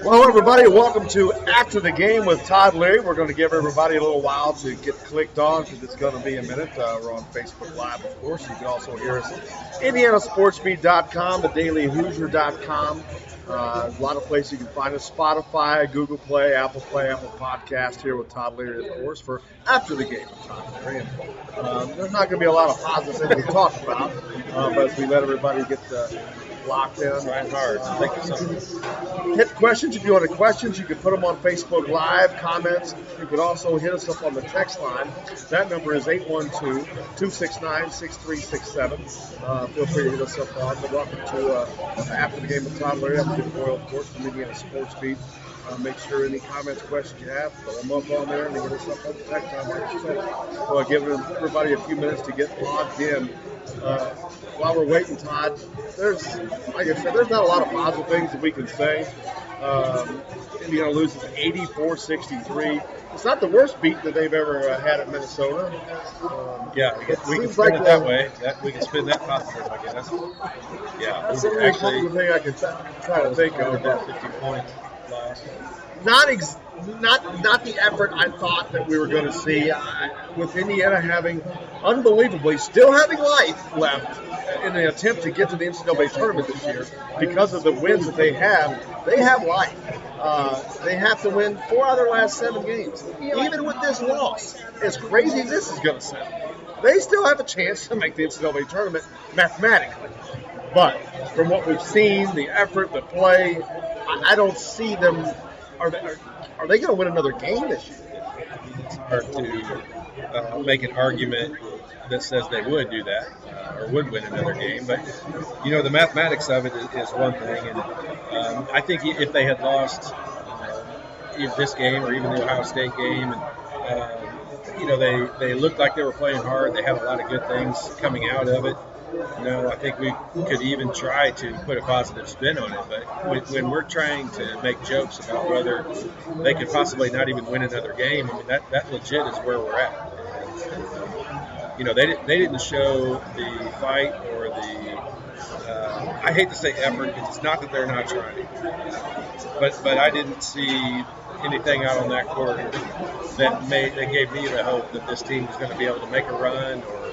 Well, everybody, welcome to After the Game with Todd Leary. We're going to give everybody a little while to get clicked on because it's going to be a minute. We're on Facebook Live, of course. You can also hear us at IndianaSportsBeat.com, TheDailyHoosier.com. A lot of places you can find us. Spotify, Google Play, Apple Podcast here with Todd Leary, of course, for After the Game with Todd Leary. And, there's not going to be a lot of positive things to talk about, but as we let everybody get locked in. Trying hard. Thank you so much. Hit questions. If you want questions, you can put them on Facebook Live, comments. You can also hit us up on the text line. That number is 812-269-6367. Feel free to hit us up on. But welcome to After the Game with Todd Leary. I'm Jim Boyle, of course, from Indiana Sports Beat. Make sure any comments, questions you have, throw them up on there and hit us up on the text line, like I said. So I'll give everybody a few minutes to get logged in. While we're waiting, Todd, like I said, there's not a lot of positive things that we can say. Indiana loses 84-63. It's not the worst beat that they've ever had at Minnesota. Yeah, we can spin it that way. We can spin that positive, I guess. Yeah, that's the only positive thing I can try to think of. That 50 points last. Not the effort I thought that we were going to see. With Indiana unbelievably, still having life left in the attempt to get to the NCAA tournament this year because of the wins that they have life. They have to win 4 out of their last 7 games. Even with this loss, as crazy as this is going to sound, they still have a chance to make the NCAA tournament mathematically. But from what we've seen, the effort, the play, I don't see them. Are they going to win another game this year? It's hard to make an argument that says they would do that or would win another game. But, the mathematics of it is one thing. And I think if they had lost this game or even the Ohio State game, and they looked like they were playing hard. They had a lot of good things coming out of it. I think we could even try to put a positive spin on it. But when we're trying to make jokes about whether they could possibly not even win another game, that legit is where we're at. They didn't show the fight or the I hate to say effort because it's not that they're not trying, but I didn't see anything out on that court that gave me the hope that this team was going to be able to make a run or.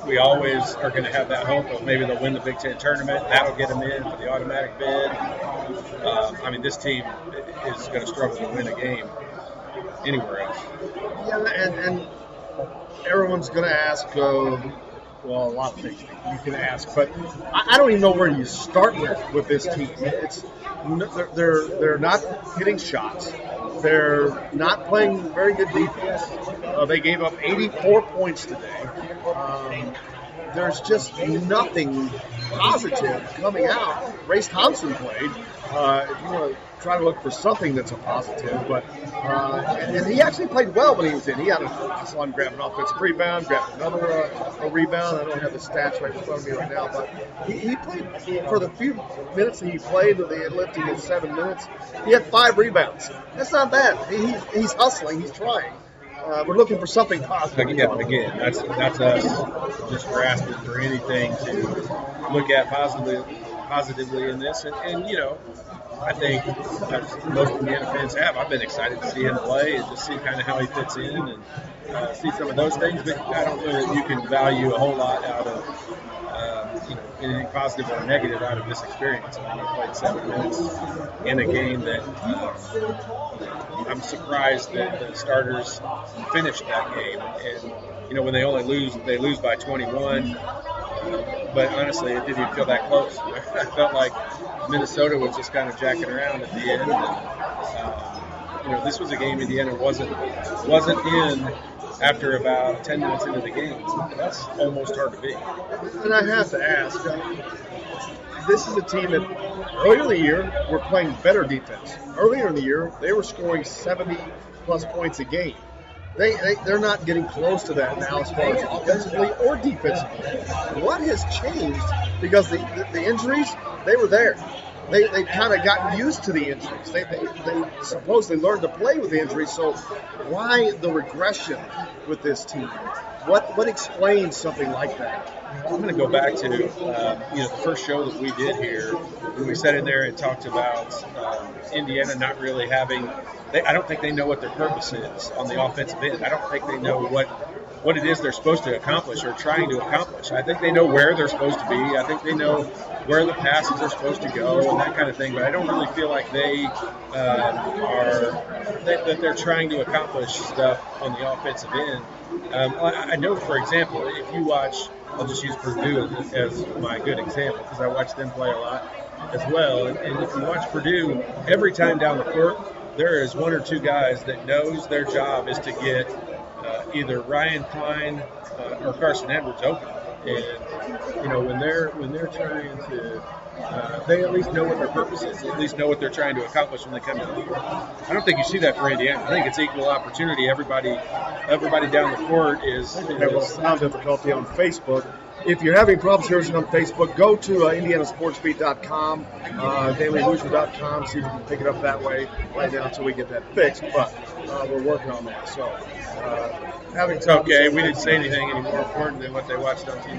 We always are going to have that hope of maybe they'll win the Big Ten tournament. That'll get them in for the automatic bid. This team is going to struggle to win a game anywhere else. Yeah, and everyone's going to ask, a lot of things you can ask, but I don't even know where you start with this team. They're not hitting shots. They're not playing very good defense. They gave up 84 points today. There's just nothing positive coming out. Race Thompson played. If you want to try to look for something that's a positive, but and he actually played well when he was in. I saw him grab an offensive rebound, grab another rebound. I don't have the stats right in front of me right now, but he played for the few minutes that he played. They had lifted in 7 minutes. He had 5 rebounds. That's not bad. He's hustling. He's trying. We're looking for something positive. Yeah, again, that's us just grasping for anything to look at positively in this. And I think, as most Indiana fans have, I've been excited to see him play and just see kind of how he fits in and see some of those things. But I don't know that you can value a whole lot out of anything positive or negative out of this experience. He played 7 minutes in a game that I'm surprised that the starters finished that game. And, when they only lose by 21. But honestly, it didn't even feel that close. I felt like Minnesota was just kind of jacking around at the end. And, this was a game Indiana wasn't in after about 10 minutes into the game. That's almost hard to beat. And I have to ask, this is a team that earlier in the year were playing better defense. Earlier in the year, they were scoring 70-plus points a game. They're not getting close to that now as far as offensively or defensively. What has changed? Because the injuries, they were there. They kind of got used to the injuries. They supposedly learned to play with the injuries. So why the regression with this team? What explains something like that? I'm going to go back to the first show that we did here. we sat in there and talked about Indiana not really having. I don't think they know what their purpose is on the offensive end. I don't think they know what it is they're supposed to accomplish or trying to accomplish. I think they know where they're supposed to be. I think they know where the passes are supposed to go and that kind of thing. But I don't really feel like that they're trying to accomplish stuff on the offensive end. I know, for example, if you watch, I'll just use Purdue as my good example because I watch them play a lot as well. And if you watch Purdue, every time down the court, there is one or two guys that knows their job is to get either Ryan Klein or Carson Edwards open. And when they're trying to, they at least know what their purpose is. They at least know what they're trying to accomplish when they come to the court. I don't think you see that for Indiana. I think it's equal opportunity. Everybody down the court is. Have a sound difficulty on Facebook. If you're having problems hearing us on Facebook, go to IndianaSportsBeat.com, DailyHoosier.com, see if you can pick it up that way right now until we get that fixed. But we're working on that. So, it's okay. We didn't say anything any more important than what they watched on TV.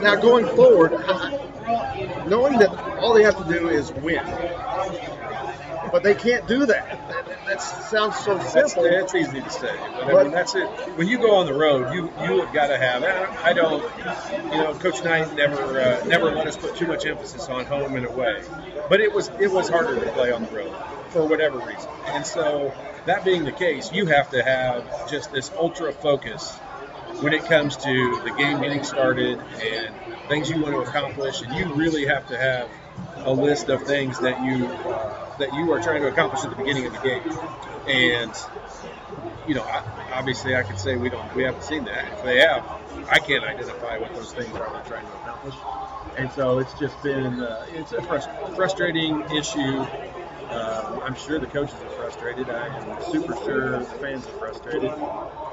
Now, going forward, knowing that all they have to do is win, but they can't do that. That sounds so simple. It's easy to say, but I mean, that's it. When you go on the road, you have got to have. I don't. Coach Knight never let us put too much emphasis on home and away, but it was harder to play on the road for whatever reason. And so that being the case, you have to have just this ultra focus when it comes to the game getting started and things you want to accomplish, and you really have to have a list of things that you are trying to accomplish at the beginning of the game. And obviously I could say we haven't seen that. If they have, I can't identify what those things are they're trying to accomplish. And so it's just been it's a frustrating issue. I'm sure the coaches are frustrated. I am super sure the fans are frustrated.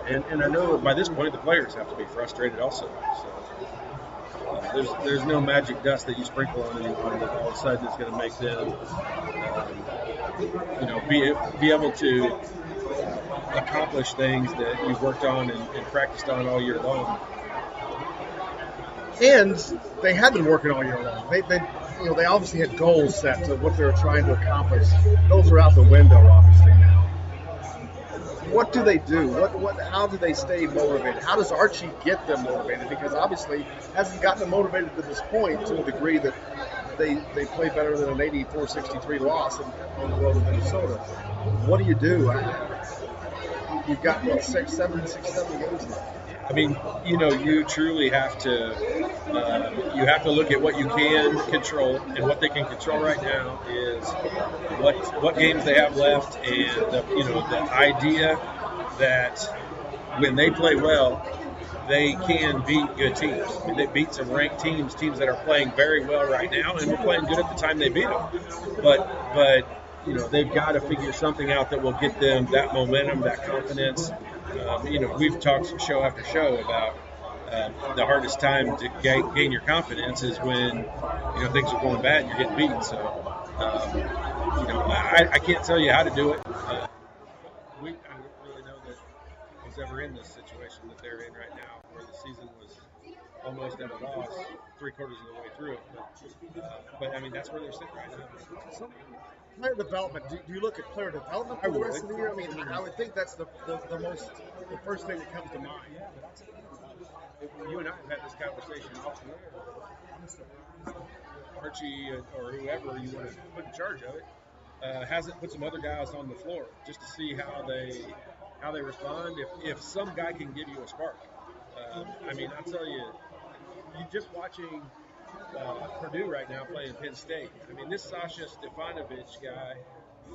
And I know by this point the players have to be frustrated also. So there's no magic dust that you sprinkle on anyone that all of a sudden is going to make them be able to accomplish things that you've worked on and practiced on all year long. And they have been working all year long. They obviously had goals set to what they were trying to accomplish. Those are out the window, obviously, now. What do they do? How do they stay motivated? How does Archie get them motivated? Because obviously hasn't gotten them motivated to this point to a degree that they play better than an 84-63 loss on the road in Minnesota. What do you do? You've got 6, 7 games left. I mean, you truly have to look at what you can control, and what they can control right now is what games they have left, and the idea that when they play well, they can beat good teams. I mean, they beat some ranked teams that are playing very well right now, and we're playing good at the time they beat them. But they've got to figure something out that will get them that momentum, that confidence. We've talked show after show about the hardest time to gain your confidence is when things are going bad and you're getting beat. So I can't tell you how to do it. I don't really know that I was ever in this situation that they're in right now, where the season was almost at a loss 3/4 of the way through it. But I mean, that's where they're sitting right now. So, player development. Do you look at player development for the rest of the year? I mean, I would think that's the first thing that comes to mind. You and I have had this conversation often. Archie or whoever you want to put in charge of it hasn't put some other guys on the floor just to see how they respond. If some guy can give you a spark, I mean, I'll tell you just watching Purdue right now playing Penn State. I mean, this Sasha Stefanovic guy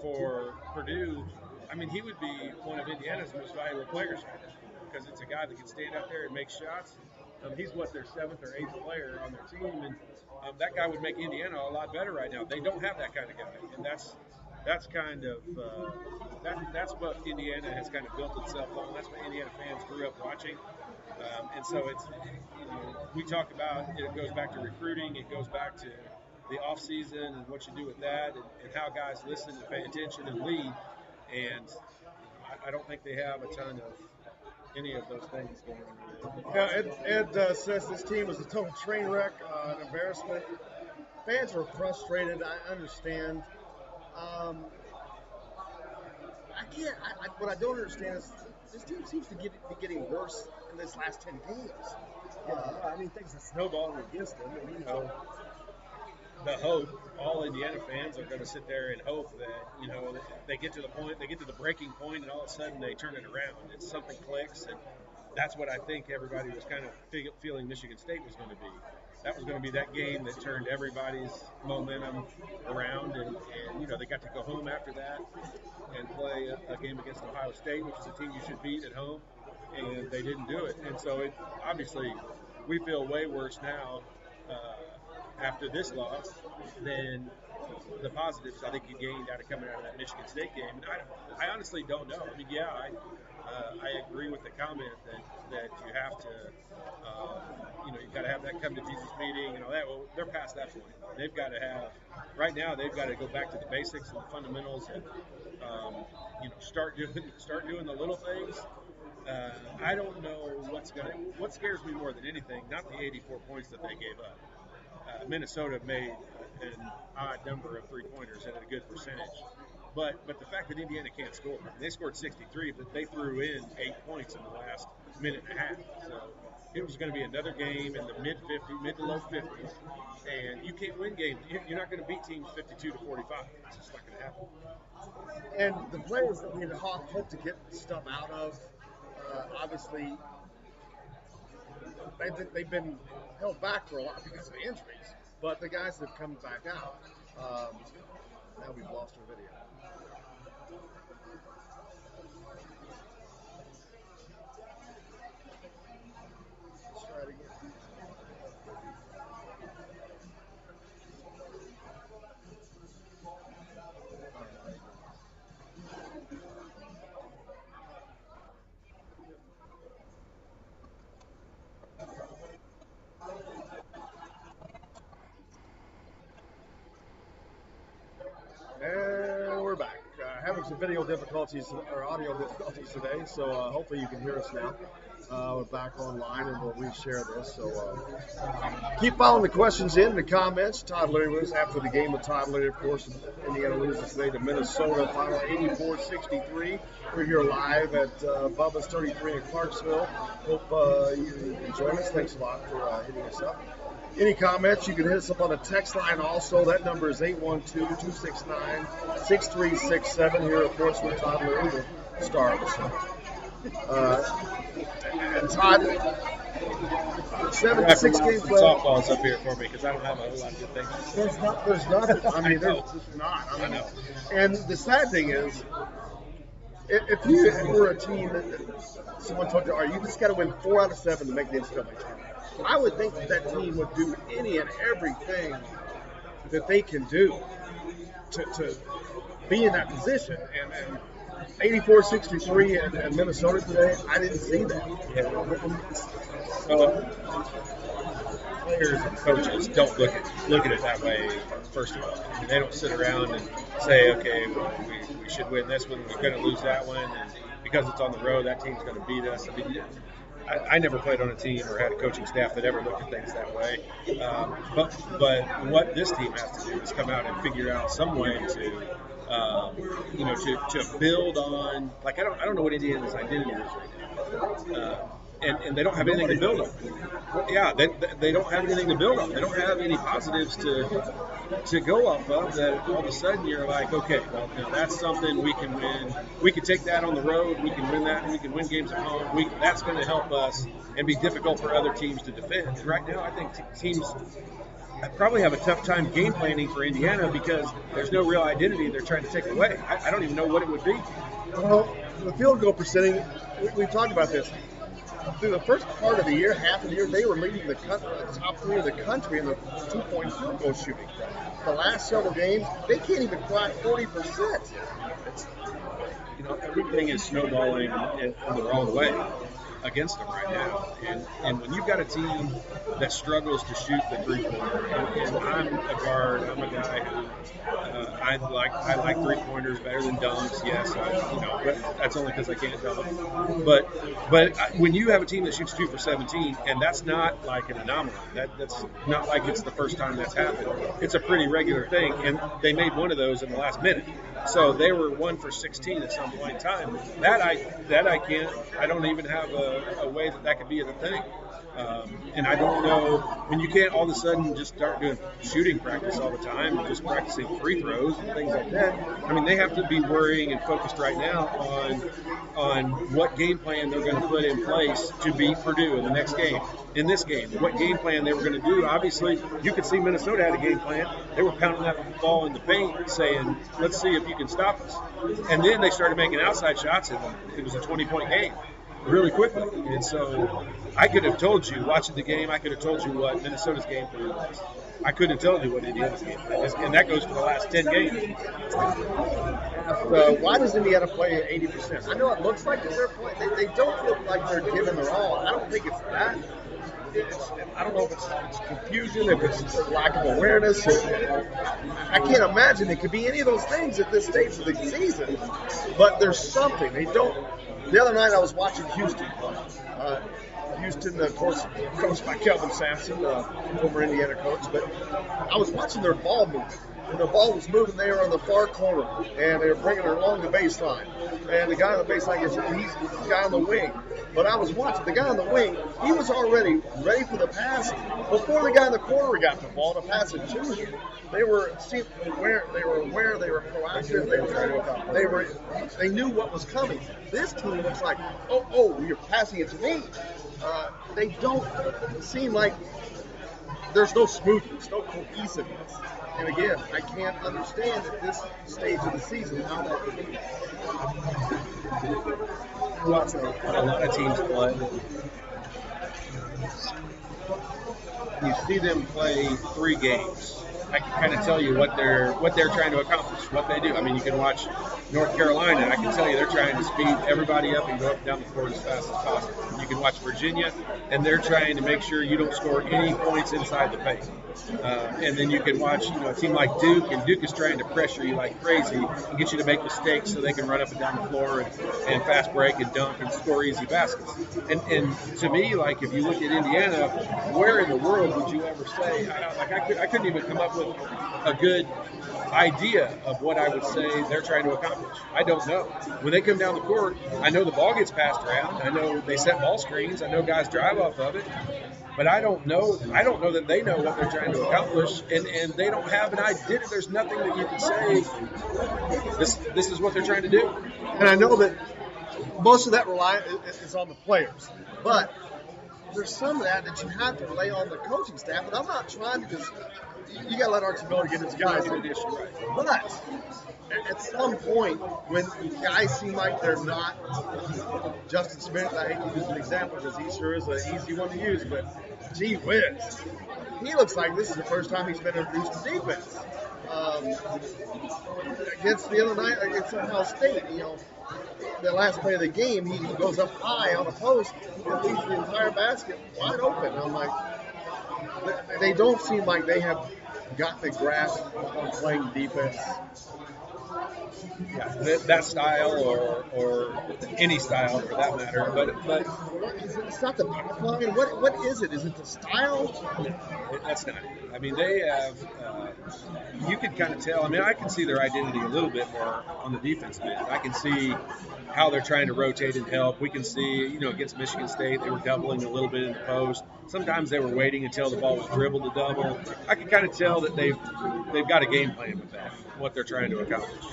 for Purdue, I mean, he would be one of Indiana's most valuable players right now because it's a guy that can stand out there and make shots. He's their 7th or 8th player on their team, and that guy would make Indiana a lot better right now. They don't have that kind of guy, and that's kind of that's what Indiana has kind of built itself on. That's what Indiana fans grew up watching. And so it's, we talk about it goes back to recruiting, it goes back to the off season and what you do with that, and how guys listen and pay attention and lead. And I don't think they have a ton any of those things going on. Yeah, Ed says this team was a total train wreck, an embarrassment. Fans are frustrated. I understand. I can't. What I don't understand is this team seems to be getting worse in this last 10 games. I mean, things are snowballing against them, and the hope, all Indiana fans are going to sit there and hope that, they get to the point, they get to the breaking point, and all of a sudden they turn it around and something clicks. And that's what I think everybody was kind of feeling Michigan State was going to be. That was going to be that game that turned everybody's momentum around. And they got to go home after that and play a game against Ohio State, which is a team you should beat at home. And they didn't do it. And so obviously we feel way worse now after this loss than the positives I think you gained out of coming out of that Michigan State game. And I honestly don't know. I mean, I agree with the comment that you have to, you've got to have that come to Jesus meeting and all that. Well, they're past that point. They've got to right now they've got to go back to the basics and the fundamentals and, start doing the little things. I don't know what scares me more than anything, not the 84 points that they gave up. Minnesota made an odd number of three-pointers and a good percentage. But the fact that Indiana can't score. They scored 63, but they threw in 8 points in the last minute and a half. So it was going to be another game in the mid to low 50s. And you can't win games. You're not going to beat teams 52 to 45. It's just not going to happen. And the players that we had hoped to get stuff out of, obviously, they've been held back for a lot because of injuries. But the guys that have come back out, now we've lost our video. Let's try it again. And we're back. Having some video difficulties or audio difficulties today, so hopefully you can hear us now. We're back online and we'll reshare this. So keep following the questions in the comments. Todd Leary was after the game with Todd Leary, of course. Indiana loses today to Minnesota, final 84-63. We're here live at Bubba's 33 in Clarksville. Hope you can join us. Thanks a lot for hitting us up. Any comments, you can hit us up on the text line also. That number is 812-269-6367. Here, of course, with Todd Leary, the star of the show. And Todd, 6 games left. Softball's up here for me because I don't have a whole lot of good things. There's nothing. I mean, there's just not. I know. And the sad thing is, if you were a team that someone told you, all right, you just got to win 4 out of 7 to make the NCAA tournament, I would think that team would do any and everything that they can do to be in that position. And 84-63 and Minnesota today, I didn't see that. Yeah. Players and coaches don't look at it that way, first of all. I mean, they don't sit around and say, okay, well, we should win this one, we're going to lose that one, and because it's on the road, that team's going to beat us. I mean, I never played on a team or had a coaching staff that ever looked at things that way. But what this team has to do is come out and figure out some way to build on. Like I don't know what Indiana's identity is right now. And they don't have anything to build on. Yeah, they don't have anything to build on. They don't have any positives to go off of. That all of a sudden you're like, okay, well, that's something we can win. We can take that on the road. We can win that. We can win games at home. That's going to help us and be difficult for other teams to defend. And right now, I think teams probably have a tough time game planning for Indiana because there's no real identity they're trying to take away. I don't even know what it would be. Well, the field goal percentage, we've talked about this. Through the first part of the year, half of the year, they were leading the top 3 of the country in the 2-point field goal shooting. The last several games, they can't even crack 40%. Everything is snowballing in the wrong way. against them right now. And when you've got a team that struggles to shoot the three-pointer, and I'm a guard, I'm a guy who I like three-pointers better than dunks. Yes, but that's only because I can't dunk. But when you have a team that shoots 2 for 17, and that's not like an anomaly. That's not like it's the first time that's happened. It's a pretty regular thing, and they made one of those in the last minute. So they were 1 for 16 at some point in time. That I can't. I don't even have a way that could be a thing. And I don't know when you can't all of a sudden just start doing shooting practice all the time and just practicing free throws and things like that. I mean, they have to be worrying and focused right now on what game plan they're going to put in place to beat Purdue in the next game. In this game, what game plan they were going to do. Obviously, you could see Minnesota had a game plan. They were pounding that ball in the paint, saying, "Let's see if you can stop us." And then they started making outside shots, and it was a 20-point game really quickly. And so I could have told you, watching the game, I could have told you what Minnesota's game plan was. I couldn't have told you what Indiana's game plan is, and that goes for the last 10 games. Why does Indiana play 80%? I know it looks like they're playing. They don't look like they're giving their all. I don't think it's that. I don't know if it's confusion, if it's a lack of awareness. I can't imagine it could be any of those things at this stage of the season. But there's something. They don't. The other night I was watching Houston play. Houston, of course, coached by Kelvin Sampson, former Indiana coach. But I was watching their ball movement. When the ball was moving, they were on the far corner, and they were bringing it along the baseline. And the guy on the baseline, he's the guy on the wing. But I was watching the guy on the wing. He was already ready for the pass before the guy in the corner got the ball to pass it to him. They were aware. They were proactive. They knew what was coming. This team looks like, oh, you're passing it to me. They don't seem like there's no smoothness, no cohesiveness. And again, I can't understand at this stage of the season how that could be. A lot of teams play. You see them play 3 games. I can kind of tell you what they're trying to accomplish, what they do. I mean, you can watch North Carolina, and I can tell you they're trying to speed everybody up and go up and down the court as fast as possible. You can watch Virginia, and they're trying to make sure you don't score any points inside the paint. And then you can watch, a team like Duke, and Duke is trying to pressure you like crazy and get you to make mistakes so they can run up and down the floor and fast break and dunk and score easy baskets. And to me, like, if you look at Indiana, where in the world would you ever say, I couldn't even come up with a good idea of what I would say they're trying to accomplish. I don't know. When they come down the court, I know the ball gets passed around. I know they set ball screens. I know guys drive off of it. But I don't know that they know what they're trying to accomplish, and they don't have an idea. There's nothing that you can say, this is what they're trying to do. And I know that most of that is on the players. But there's some of that you have to lay on the coaching staff. And I'm not trying to just – you got to let Archie Miller get his guys in this. But at some point, when guys seem like they're not – Justin Smith, I hate to use an example because he sure is an easy one to use, but gee whiz. He looks like this is the first time he's been introduced to defense. Against the other night, against Ohio State, the last play of the game, he goes up high on the post and leaves the entire basket wide open. I'm like, they don't seem like they have got the grasp on playing defense. Yeah, that style or any style for that matter, but it's not the pipeline. What is it? Is it the style? No, that's not it. I mean, they have. You can kind of tell. I mean, I can see their identity a little bit more on the defensive end. I can see how they're trying to rotate and help. We can see, against Michigan State, they were doubling a little bit in the post. Sometimes they were waiting until the ball was dribbled to double. I can kind of tell that they've got a game plan with that, what they're trying to accomplish.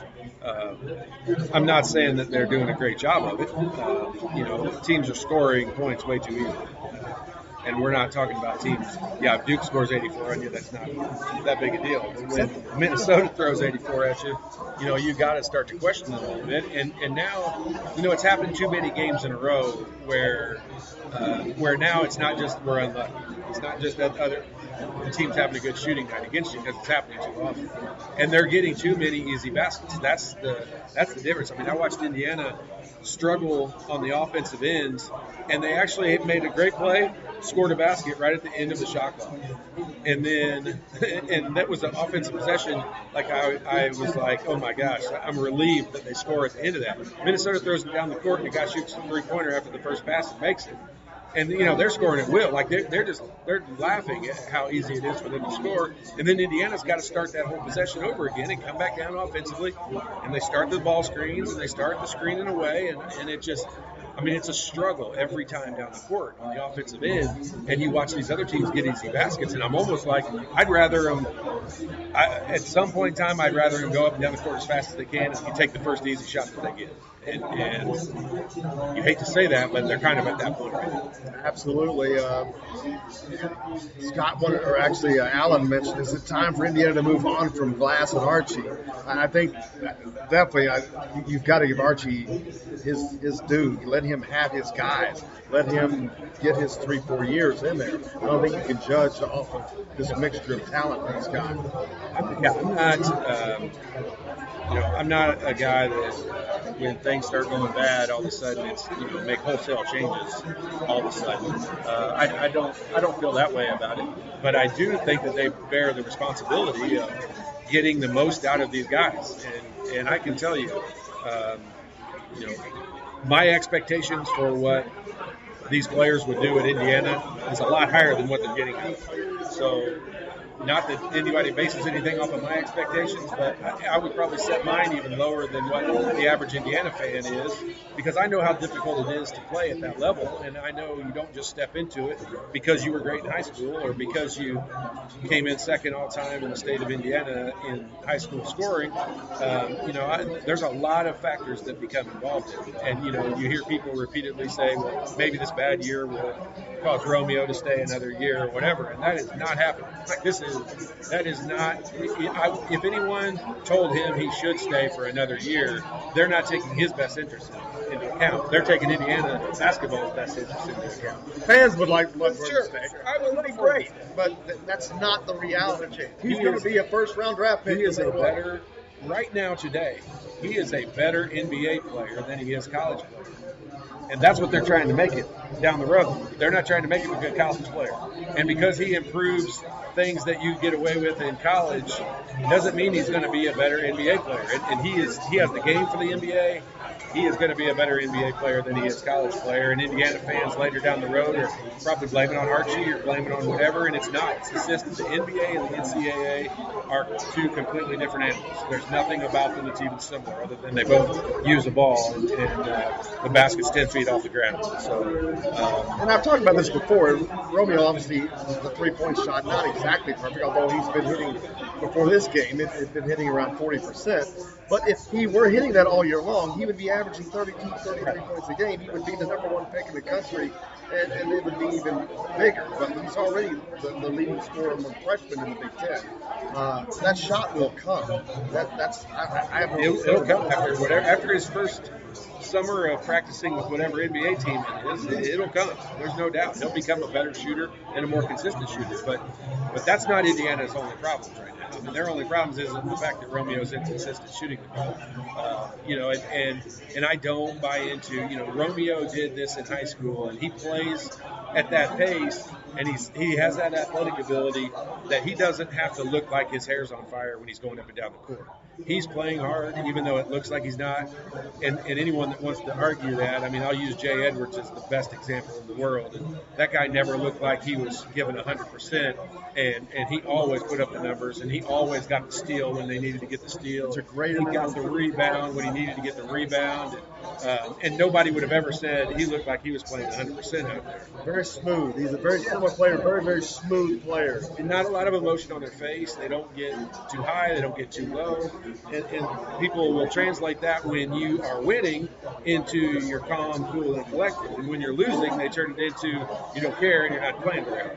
I'm not saying that they're doing a great job of it. Teams are scoring points way too easily. And we're not talking about teams. Yeah, if Duke scores 84 on you, that's not that big a deal. But when Minnesota throws 84 at you, you got to start to question it a little bit. And now, it's happened too many games in a row where now it's not just we're unlucky. It's not just that the team's having a good shooting night against you because it's happening too often, and they're getting too many easy baskets. That's the difference. I mean, I watched Indiana struggle on the offensive ends, and they actually made a great play, scored a basket right at the end of the shot clock. And then, and that was an offensive possession. Like I was like, oh my gosh, I'm relieved that they score at the end of that. Minnesota throws it down the court, and the guy shoots a 3-pointer after the first pass and makes it. And they're scoring at will. Like they're laughing at how easy it is for them to score. And then Indiana's got to start that whole possession over again and come back down offensively. And they start the ball screens and they start the screening away, and it just. I mean, it's a struggle every time down the court on the offensive end, and you watch these other teams get easy baskets, and I'm almost like I'd rather them at some point in time, I'd rather them go up and down the court as fast as they can and you take the first easy shot that they get. And you hate to say that, but they're kind of at that point right now. Absolutely. Scott wanted, or actually Alan mentioned, is it time for Indiana to move on from Glass and Archie? I think definitely you've got to give Archie his due. Let him have his guys. Let him get his 3-4 years in there. I don't think you can judge off of this mixture of talent that he's got. I'm not a guy that when things start going bad, all of a sudden it's make wholesale changes all of a sudden. I don't feel that way about it, but I do think that they bear the responsibility of getting the most out of these guys, and I can tell you, my expectations for what these players would do at Indiana is a lot higher than what they're getting out. So, not that anybody bases anything off of my expectations, but I would probably set mine even lower than what the average Indiana fan is, because I know how difficult it is to play at that level, and I know you don't just step into it because you were great in high school or because you came in second all time in the state of Indiana in high school scoring. There's a lot of factors that become involved in it, and you hear people repeatedly say, well, maybe this bad year will cause Romeo to stay another year or whatever, and that is not happening. Like that is not. If anyone told him he should stay for another year, they're not taking his best interest into account. They're taking Indiana basketball's best interest into account. Fans would like for him to stay. I would be great, but that's not the reality. He's going to be a first-round draft pick. He is a better right now today. He is a better NBA player than he is college player. And that's what they're trying to make it down the road. They're not trying to make him a good college player. And because he improves things that you get away with in college, doesn't mean he's going to be a better NBA player. And he has the game for the NBA. He is going to be a better NBA player than he is college player. And Indiana fans later down the road are probably blaming on Archie or blaming on whatever, and it's not. It's the system. The NBA and the NCAA are two completely different animals. There's nothing about them that's even similar other than they both use a ball and the basket's 10 feet off the ground. So, and I've talked about this before. Romeo, obviously, the three-point shot, not exactly perfect, although he's been hitting, before this game, it's been hitting around 40%. But if he were hitting that all year long, he would be averaging 32, 33 points a game. He would be the number one pick in the country, and it would be even bigger. But he's already the leading scorer among freshmen in the Big Ten. That shot will come. I have no it'll come after his first summer of practicing with whatever NBA team it is. It'll come. There's no doubt. He'll become a better shooter and a more consistent shooter. But that's not Indiana's only problems right now. I mean, their only problems isn't the fact that Romeo's inconsistent shooting the ball. And I don't buy into, Romeo did this in high school, and he plays at that pace, and he has that athletic ability that he doesn't have to look like his hair's on fire when he's going up and down the court. He's playing hard, even though it looks like he's not. And anyone that wants to argue that, I mean, I'll use Jay Edwards as the best example in the world. And that guy never looked like he was given 100%, and he always put up the numbers, and he always got the steal when they needed to get the steal. He got the rebound when he needed to get the rebound. And nobody would have ever said he looked like he was playing 100% out there. Very smooth. He's a very similar player, very, very smooth player. And not a lot of emotion on their face. They don't get too high. They don't get too low. And people will translate that when you are winning into you're calm, cool, and collected. And when you're losing, they turn it into you don't care and you're not playing very hard.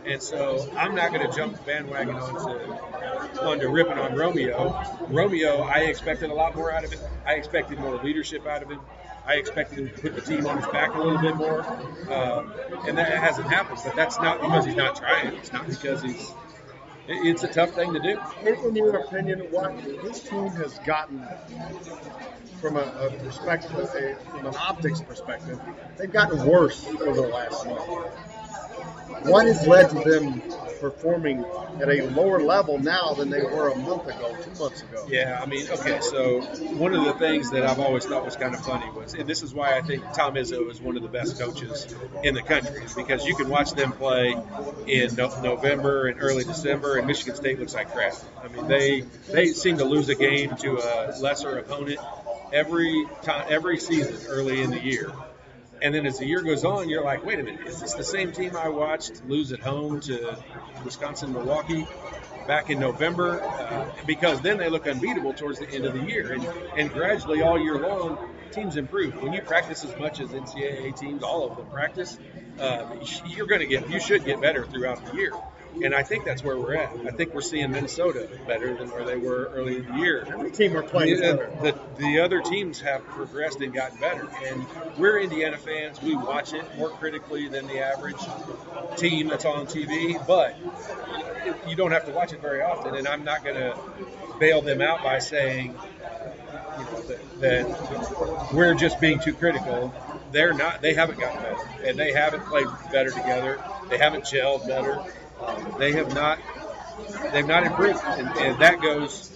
And so I'm not going to jump the bandwagon onto ripping on Romeo. Romeo, I expected a lot more out of him. I expected more leadership out of him. I expected him to put the team on his back a little bit more. And that hasn't happened. But that's not because he's not trying. It's not because it's a tough thing to do. In your opinion, what this team has gotten from a perspective, from an optics perspective, they've gotten worse over the last month. What has led to them performing at a lower level now than they were a month ago, 2 months ago? Yeah, I mean, okay, so one of the things that I've always thought was kind of funny was, and this is why I think Tom Izzo is one of the best coaches in the country, is because you can watch them play in November and early December, and Michigan State looks like crap. I mean, they seem to lose a game to a lesser opponent every season early in the year. And then as the year goes on, you're like, wait a minute, is this the same team I watched lose at home to Wisconsin-Milwaukee back in November? Because then they look unbeatable towards the end of the year. And gradually all year long, teams improve. When you practice as much as NCAA teams, all of them practice, you should get better throughout the year. And I think that's where we're at. I think we're seeing Minnesota better than where they were early in the year. Every team are playing better. The other teams have progressed and gotten better. And we're Indiana fans. We watch it more critically than the average team that's on TV. But you don't have to watch it very often. And I'm not going to bail them out by saying that we're just being too critical. They're not. They haven't gotten better. And they haven't played better together. They haven't gelled better. They've not improved, and that goes.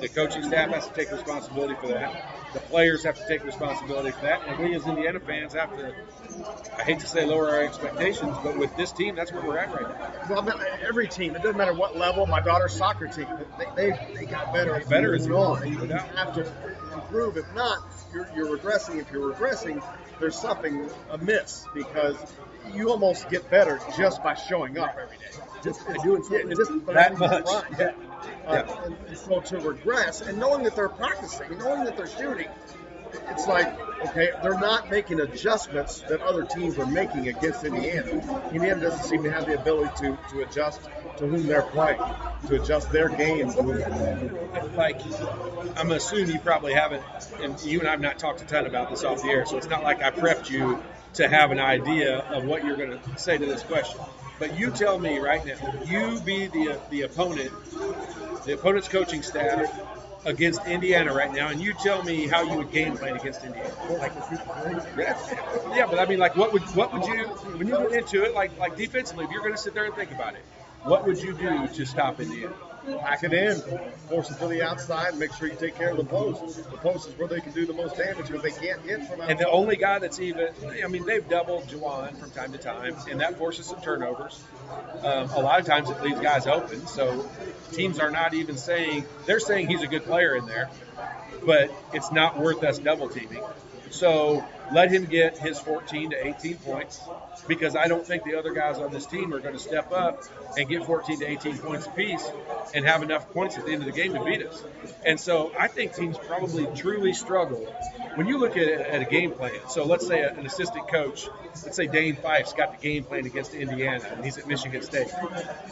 The coaching staff has to take responsibility for that. The players have to take responsibility for that, and we as Indiana fans have to. I hate to say lower our expectations, but with this team, that's where we're at right now. Well, every team, it doesn't matter what level. My daughter's soccer team, they got better. Better as on. You have to improve. If not, you're regressing. If you're regressing, there's something amiss because you almost get better just by showing up every day. Just doing something that much. Yeah. And so to regress and knowing that they're practicing, knowing that they're shooting, it's like, okay, they're not making adjustments that other teams are making against Indiana. Indiana doesn't seem to have the ability to adjust to whom they're playing, to adjust their game. Like, I'm assuming you probably haven't, and you and I have not talked a ton about this off the air, so it's not like I prepped you to have an idea of what you're going to say to this question. But you tell me right now, you be the opponent's coaching staff against Indiana right now, and you tell me how you would game plan against Indiana. Yeah, but I mean, like, what would you, when you get into it, like defensively, if you're going to sit there and think about it, what would you do to stop Indiana? Pack it in, force it to the outside, make sure you take care of the post. The post is where they can do the most damage because they can't hit from outside. And the only guy that's even, I mean, they've doubled Juwan from time to time, and that forces some turnovers. A lot of times it leaves guys open, so teams are not even saying, they're saying he's a good player in there, but it's not worth us double teaming. So let him get his 14 to 18 points because I don't think the other guys on this team are going to step up and get 14 to 18 points apiece and have enough points at the end of the game to beat us. And so I think teams probably truly struggle. When you look at a game plan, so let's say an assistant coach, let's say Dane Fife's got the game plan against Indiana, and he's at Michigan State,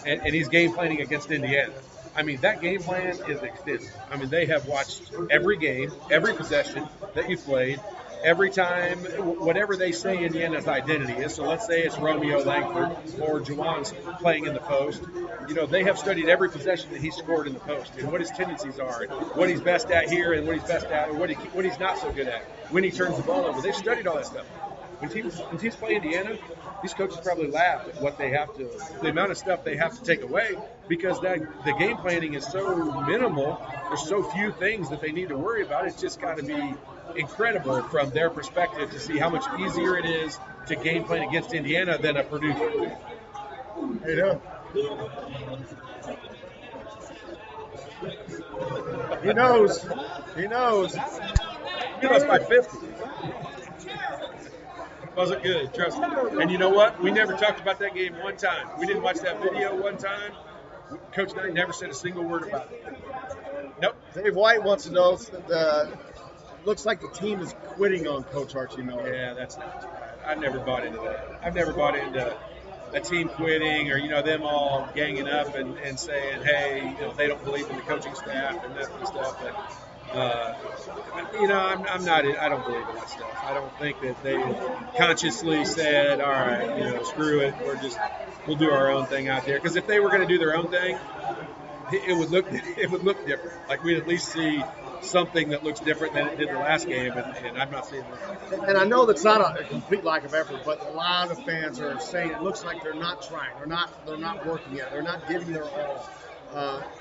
and he's game planning against Indiana. I mean, that game plan is extensive. I mean, they have watched every game, every possession that you've played, every time, whatever they say Indiana's identity is. So let's say it's Romeo Langford or Juwan's playing in the post. You know, they have studied every possession that he's scored in the post and what his tendencies are and what he's best at here and what he's best at or what he's not so good at when he turns the ball over. They've studied all that stuff. When teams play Indiana, these coaches probably laugh at what they have to, the amount of stuff they have to take away because the game planning is so minimal. There's so few things that they need to worry about. It's just got to be incredible from their perspective to see how much easier it is to game plan against Indiana than a Purdue team. How you doing? He knows. He knows. He lost by 50. Wasn't good, trust me. And you know what? We never talked about that game one time. We didn't watch that video one time. Coach Knight never said a single word about it. Nope. Dave White wants to know, looks like the team is quitting on Coach Archie Miller. Yeah, that's not. I've never bought into that. I've never bought into a team quitting or, them all ganging up and saying, hey, they don't believe in the coaching staff and that kind of stuff. But, I don't believe in that stuff. I don't think that they consciously said, all right, screw it. We'll do our own thing out there. Because if they were going to do their own thing, it would look different. Like we'd at least see something that looks different than it did the last game, and I'm not seeing that. And I know that's not a complete lack of effort, but a lot of fans are saying it looks like they're not trying, they're not working yet, they're not giving their all.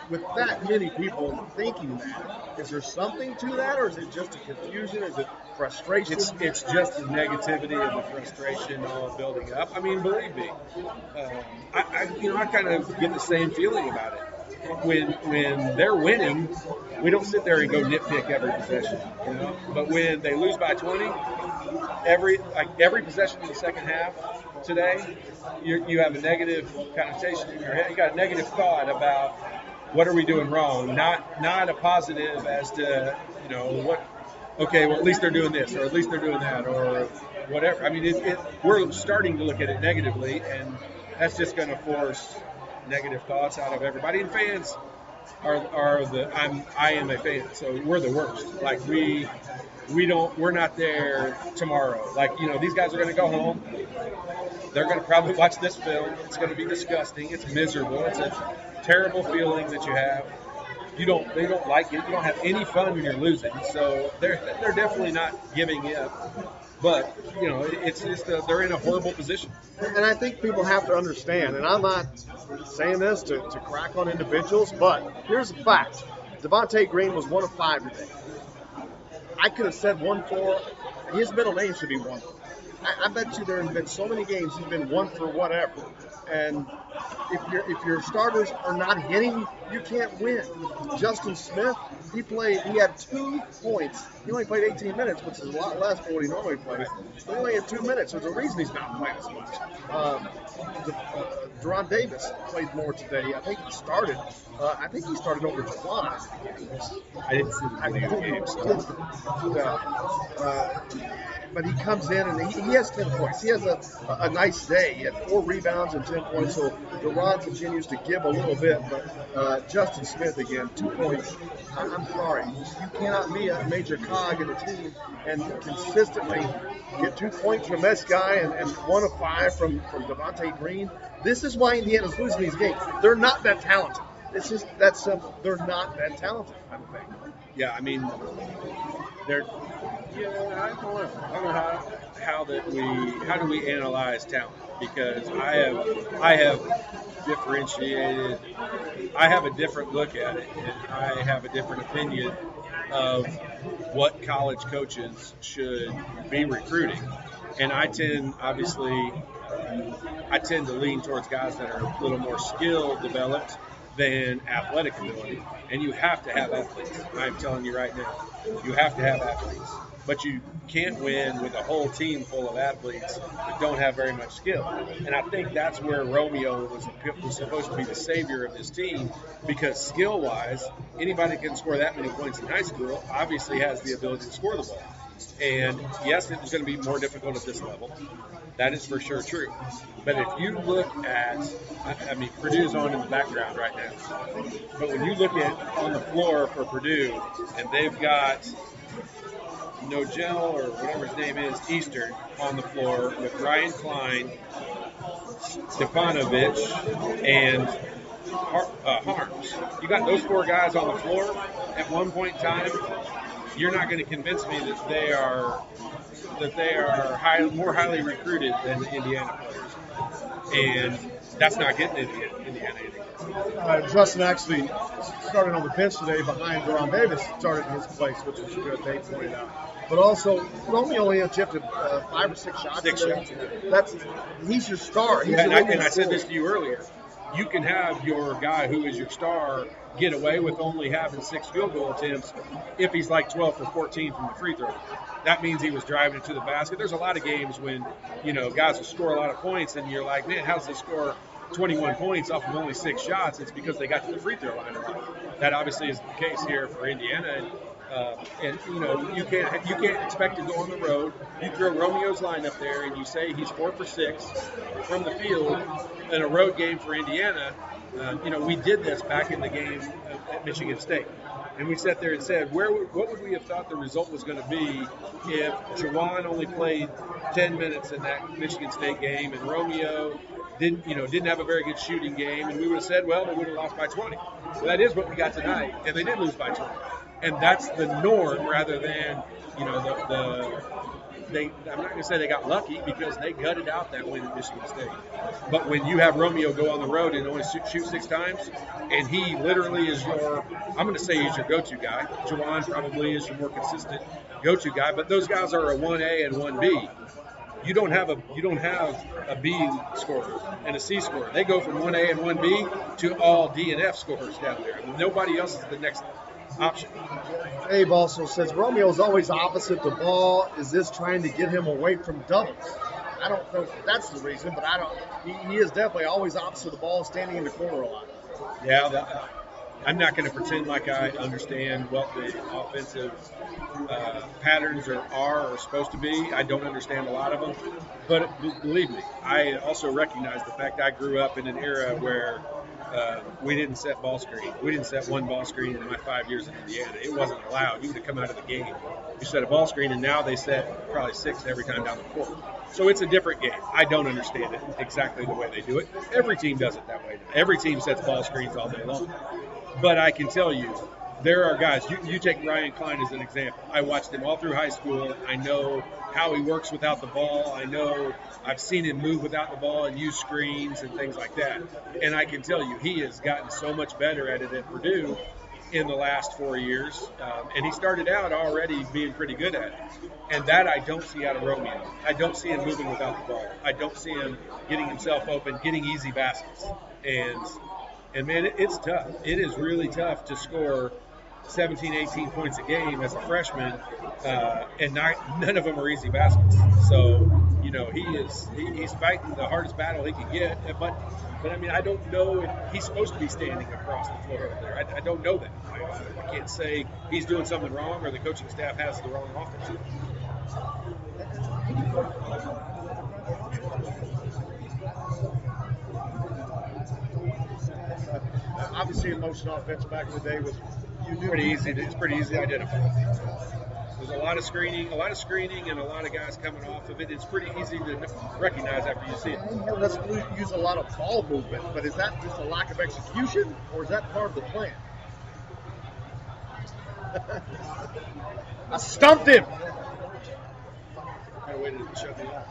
With that many people thinking that, is there something to that, or is it just a confusion? Is it frustration? It's just the negativity and the frustration all building up. I mean, believe me, I kind of get the same feeling about it. When they're winning, we don't sit there and go nitpick every possession, But when they lose by 20, every possession in the second half today, you have a negative connotation in your head. You got a negative thought about what are we doing wrong, not a positive as to what. Okay, well at least they're doing this, or at least they're doing that, or whatever. I mean, we're starting to look at it negatively, and that's just going to force negative thoughts out of everybody. And fans I am a fan, so we're the worst. Like we're not there tomorrow. Like, these guys are going to go home. They're going to probably watch this film. It's going to be disgusting. It's miserable. It's a terrible feeling that you have. They don't like it. You don't have any fun when you're losing. So they're definitely not giving up. But, it's just they're in a horrible position. And I think people have to understand, and I'm not saying this to crack on individuals, but here's the fact. Devontae Green was 1 of 5 today. I could have said 1-4. His middle name should be 1. I bet you there have been so many games he's been 1 for whatever. And if your starters are not hitting, you can't win. Justin Smith, he had 2 points. He only played 18 minutes, which is a lot less than what he normally plays. He only had 2 minutes. There's a reason he's not playing as much. Deron Davis played more today. I think he started over Juwan. I didn't see the games. But he comes in and he has 10 points. He has a nice day. He had 4 rebounds and 10 points. So Deron continues to give a little bit. But Justin Smith, again, 2 points. I'm sorry. You cannot be a major cog in the team and consistently get 2 points from this guy and 1 of 5 from Devontae Green. This is why Indiana's losing these games. They're not that talented. It's just that simple. They're not that talented, I don't think. Yeah, I mean, they're. Yeah, I don't know how do we analyze talent, because I have differentiated. I have a different look at it, and I have a different opinion of what college coaches should be recruiting, and I tend to lean towards guys that are a little more skill developed than athletic ability, and you have to have athletes. I'm telling you right now, you have to have athletes. But you can't win with a whole team full of athletes that don't have very much skill. And I think that's where Romeo was supposed to be the savior of this team, because skill-wise, anybody that can score that many points in high school obviously has the ability to score the ball. And yes, it was going to be more difficult at this level. That is for sure true. But if you look at, Purdue's on in the background right now. But when you look at on the floor for Purdue, and they've got Nogel, or whatever his name is, Eastern, on the floor with Ryan Klein, Stefanovic, and Harms. You got those 4 guys on the floor at one point in time. You're not going to convince me that they are more highly recruited than the Indiana players, and that's not getting Indiana anything. Justin actually started on the bench today behind Deron Davis, started in his place, which was good. They pointed out. But also, Romeo only attempted 5 or 6 shots. 6 shots. He's your star. And I said this to you earlier. You can have your guy who is your star get away with only having 6 field goal attempts if he's like 12 for 14 from the free throw. That means he was driving it to the basket. There's a lot of games when, guys will score a lot of points and you're like, man, how's they score 21 points off of only 6 shots? It's because they got to the free throw line. That obviously is the case here for Indiana. And you can't expect to go on the road. You throw Romeo's line up there, and you say he's 4 for 6 from the field in a road game for Indiana. We did this back in the game at Michigan State, and we sat there and said, what would we have thought the result was going to be if Juwan only played 10 minutes in that Michigan State game, and Romeo didn't have a very good shooting game, and we would have said, well, they would have lost by 20. So that is what we got tonight, and they did lose by 20. And that's the norm rather than, I'm not going to say they got lucky because they gutted out that win at Michigan State. But when you have Romeo go on the road and only shoot 6 times, and he literally is I'm going to say he's your go-to guy. Juwan probably is your more consistent go-to guy, but those guys are a 1A and 1B. You don't have a B scorer and a C scorer. They go from 1A and 1B to all D and F scorers down there. I mean, nobody else is the next option. Abe also says Romeo's always opposite the ball. Is this trying to get him away from doubles? I don't know if that's the reason, but he is definitely always opposite the ball, standing in the corner a lot. Yeah, I'm not going to pretend like I understand what the offensive patterns are supposed to be. I don't understand a lot of them. But believe me, I also recognize the fact I grew up in an era where we didn't set ball screen. We didn't set one ball screen in my 5 years in Indiana. It wasn't allowed. You would have come out of the game. You set a ball screen, and now they set probably 6 every time down the court. So it's a different game. I don't understand it exactly the way they do it. Every team does it that way. Every team sets ball screens all day long. But I can tell you, there are guys. You take Ryan Klein as an example. I watched him all through high school. I know how he works without the ball. I've seen him move without the ball and use screens and things like that. And I can tell you, he has gotten so much better at it at Purdue in the last 4 years. And he started out already being pretty good at it. And that I don't see out of Romeo. I don't see him moving without the ball. I don't see him getting himself open, getting easy baskets. And man, it's tough. It is really tough to score 17, 18 points a game as a freshman, and none of them are easy baskets. So, he's fighting the hardest battle he can get. But I mean, I don't know if he's supposed to be standing across the floor over there. I don't know that. I can't say he's doing something wrong or the coaching staff has the wrong offense. Obviously, a motion offense back in the day was pretty easy. It's pretty easy to identify. There's a lot of screening, and a lot of guys coming off of it. It's pretty easy to recognize after you see it. Let's use a lot of ball movement, but is that just a lack of execution, or is that part of the plan? I stumped him. I waited to shut me up.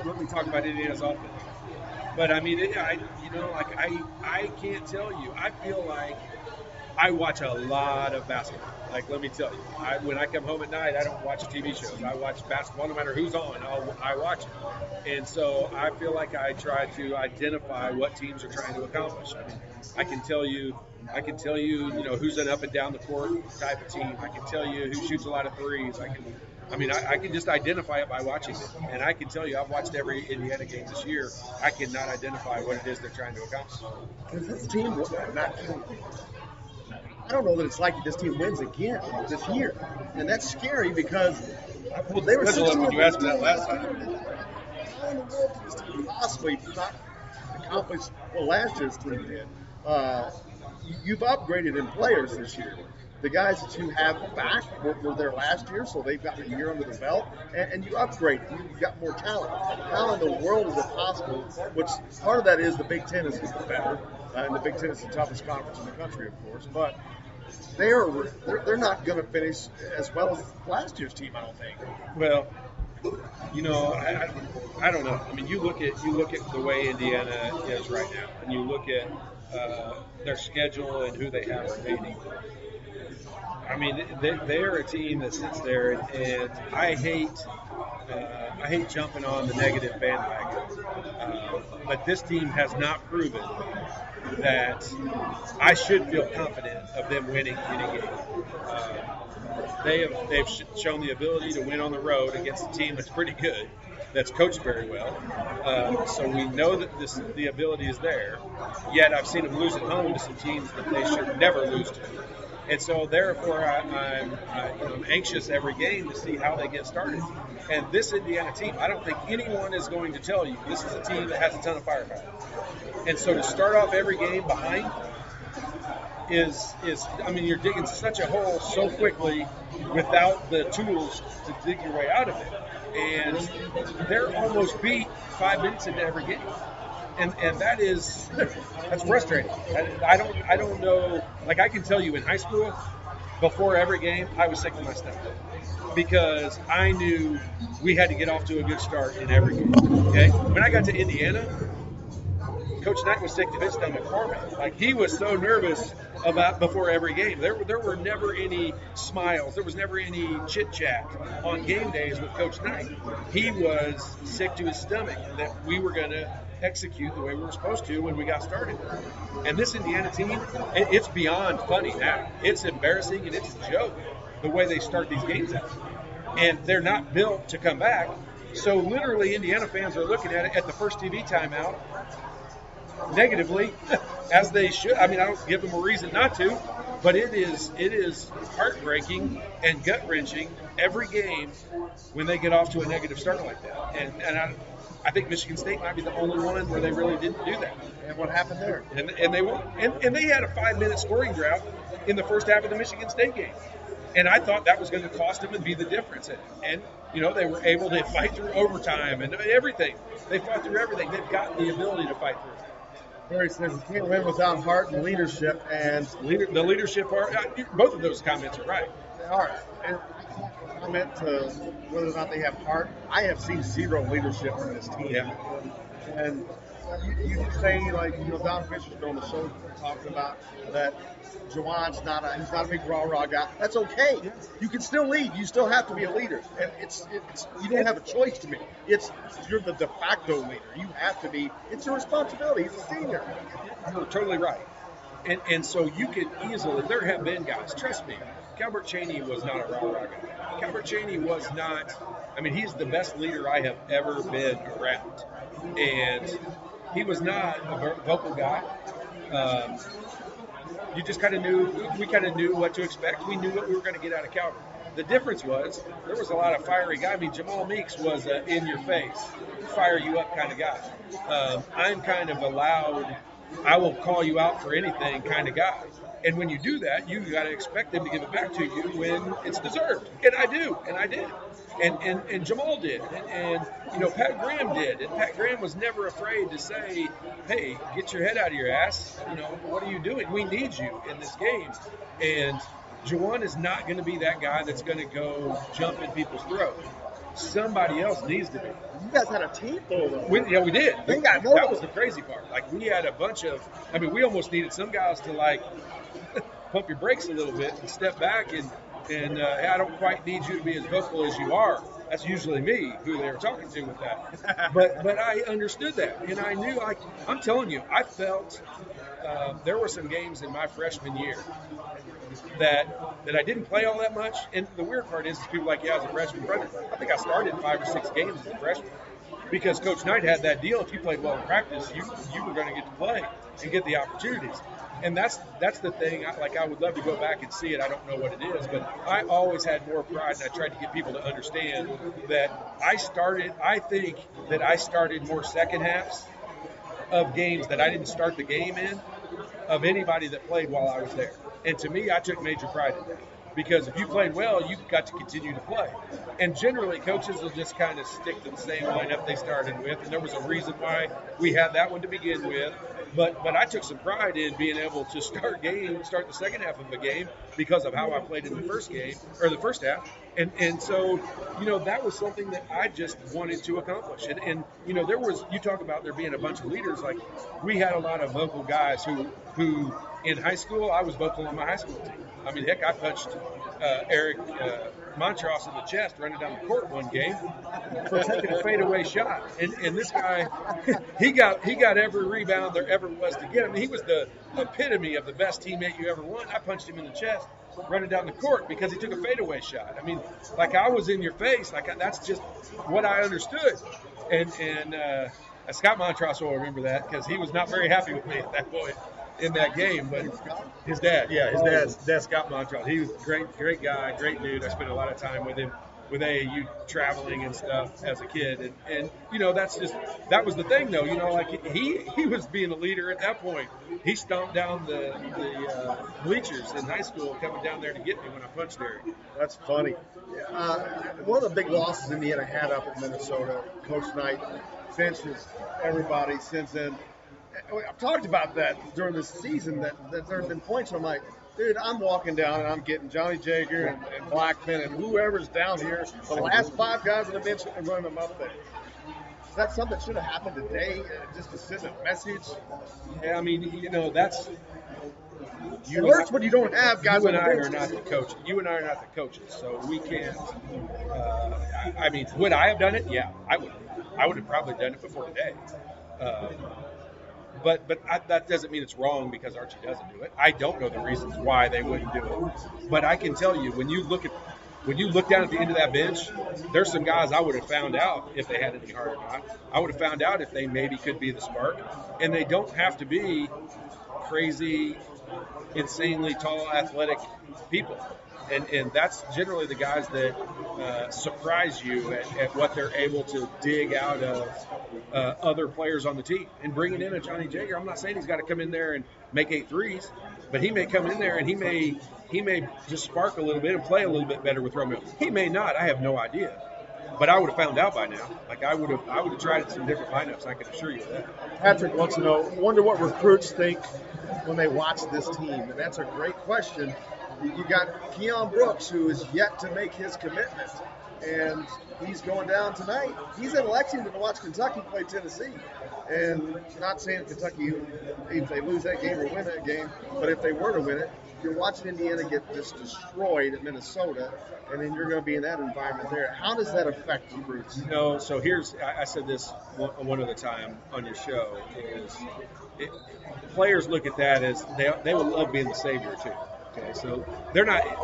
Let me talk about Indiana's offense. But I mean, I can't tell you. I feel like I watch a lot of basketball. Like, let me tell you, when I come home at night, I don't watch TV shows. I watch basketball no matter who's on. I watch it. And so I feel like I try to identify what teams are trying to accomplish. I mean, I can tell you, who's an up and down the court type of team. I can tell you who shoots a lot of threes. I can just identify it by watching it. And I can tell you, I've watched every Indiana game this year. I cannot identify what it is they're trying to accomplish. Because this team, I don't know that it's likely this team wins again this year. And that's scary because they were sitting when you asked me that last time. How in the world did this team possibly not accomplish what last year's team did? You've upgraded in players this year. The guys that you have back were there last year, so they've got a year under the belt, and you upgrade. You've got more talent. How in the world is it possible? Which part of that is the Big Ten is better, and the Big Ten is the toughest conference in the country, of course. But they're not going to finish as well as last year's team, I don't think. Well, I don't know. I mean, you look at the way Indiana is right now, and you look at their schedule and who they have remaining. I mean, they're a team that sits there, and I hate jumping on the negative bandwagon. But this team has not proven that I should feel confident of them winning any game. They've shown the ability to win on the road against a team that's pretty good, that's coached very well. So we know that the ability is there. Yet I've seen them lose at home to some teams that they should never lose to. And so therefore I'm anxious every game to see how they get started. And this Indiana team, I don't think anyone is going to tell you this is a team that has a ton of firepower. And so to start off every game behind is you're digging such a hole so quickly without the tools to dig your way out of it. And they're almost beat 5 minutes into every game. And that's frustrating. I don't know. Like, I can tell you in high school, before every game, I was sick to my stomach because I knew we had to get off to a good start in every game. Okay, when I got to Indiana, Coach Knight was sick to his stomach for me. Like, he was so nervous about before every game. There were never any smiles. There was never any chit chat on game days with Coach Knight. He was sick to his stomach that we were going to execute the way we were supposed to when we got started. And this Indiana team, it's beyond funny now. It's embarrassing and it's a joke the way they start these games out. And they're not built to come back. So literally Indiana fans are looking at it at the first TV timeout negatively, as they should. I mean, I don't give them a reason not to, but it is heartbreaking and gut-wrenching every game when they get off to a negative start like that. And I think Michigan State might be the only one where they really didn't do that. And what happened there? And they won. And they had a 5-minute scoring drought in the first half of the Michigan State game. And I thought that was going to cost them and be the difference. And they were able to fight through overtime and everything. They fought through everything. They've got the ability to fight through. Barry says you can't win without heart and leadership, and the leadership part. Both of those comments are right. They are. And I can't comment to whether or not they have heart. I have seen zero leadership from this team. Yeah. And you say, like, Don Fisher's been on the show talking about that Juwan's he's not a big rah-rah guy. That's okay. Yeah. You can still lead. You still have to be a leader. And it's you don't have a choice to be. You're the de facto leader. You have to be. It's your responsibility. He's a senior. You're totally right. And so you could easily, there have been guys, trust me, Calbert Chaney was not a rah-rah guy. Calbert Chaney was not, he's the best leader I have ever been around. And he was not a vocal guy. You just kind of knew what to expect. We knew what we were going to get out of Calvert. The difference was there was a lot of fiery guys. Jamal Meeks was an in-your-face, fire you up kind of guy. I'm kind of a loud, I will call you out for anything kind of guy. And when you do that, you got to expect them to give it back to you when it's deserved. And I do, and I did. And Jamal did, and Pat Graham did, and Pat Graham was never afraid to say, "Hey, get your head out of your ass. What are you doing? We need you in this game." And Juwan is not going to be that guy that's going to go jump in people's throat. Somebody else needs to be. You guys had a team though. We did. They got nobody. That was the crazy part. Like, we had a bunch of. We almost needed some guys to pump your brakes a little bit and step back and I don't quite need you to be as vocal as you are. That's usually me who they were talking to with that. But I understood that, and I knew. I'm telling you, I felt there were some games in my freshman year that I didn't play all that much. And the weird part is people are like, yeah, as a freshman, brother, I think I started 5 or 6 games as a freshman because Coach Knight had that deal. If you played well in practice, you were going to get to play and get the opportunities. And that's the thing. I would love to go back and see it. I don't know what it is, but I always had more pride, and I tried to get people to understand that I think that I started more second halves of games that I didn't start the game in of anybody that played while I was there. And to me, I took major pride in that. Because if you played well, you got to continue to play. And generally, coaches will just kind of stick to the same lineup they started with. And there was a reason why we had that one to begin with. But I took some pride in being able to start the second half of the game because of how I played in the first game, or the first half. And so, that was something that I just wanted to accomplish. And you talk about there being a bunch of leaders. Like, we had a lot of vocal guys who in high school, I was vocal on my high school team. Heck, I punched Eric Montross in the chest running down the court one game for taking a fadeaway shot. And this guy, he got every rebound there ever was to get him. He was the epitome of the best teammate you ever won. I punched him in the chest running down the court because he took a fadeaway shot. I was in your face. That's just what I understood. And Scott Montross will remember that because he was not very happy with me at that point. in that game, but his dad, dad's Scott Montrell. He was a great guy, great dude. I spent a lot of time with him with AAU traveling and stuff as a kid, and that was the thing though, like he was being a leader at that point. He stomped down the bleachers in high school coming down there to get me when I punched Leary. That's funny. One of the big losses Indiana had up at Minnesota, Coach Knight benches everybody since then. I've talked about that during the season, that there have been points where I'm like, dude, I'm walking down and I'm getting Johnny Jager and Blackman and whoever's down here, the last 5 guys on the bench, and running them up there. Is that something that should have happened today, just to send a message? Yeah, I mean, that's... It hurts when you don't have guys you on the and I bench. are not the coaches. You and I are not the coaches, so we can't... I mean, would I have done it? Yeah, I would. I would have probably done it before today. But that doesn't mean it's wrong because Archie doesn't do it. I don't know the reasons why they wouldn't do it. But I can tell you, when you look down at the end of that bench, there's some guys I would have found out if they had any heart or not. I would have found out if they maybe could be the spark. And they don't have to be crazy, insanely tall, athletic people. And that's generally the guys that surprise you at what they're able to dig out of other players on the team. And bringing in a Johnny Jager, I'm not saying he's got to come in there and make 8 threes, but he may come in there and he may just spark a little bit and play a little bit better with Romeo. He may not. I have no idea. But I would have found out by now. Like I would have tried some different lineups. I can assure you of that. Patrick wants to know, wonder what recruits think when they watch this team, and that's a great question. You got Keon Brooks, who is yet to make his commitment, and he's going down tonight. He's in Lexington to watch Kentucky play Tennessee. And not saying Kentucky, if they lose that game or win that game, but if they were to win it, you're watching Indiana get just destroyed at Minnesota, and then you're going to be in that environment there. How does that affect recruits? So I said this one other time on your show, players look at that as they would love being the savior too. Okay, so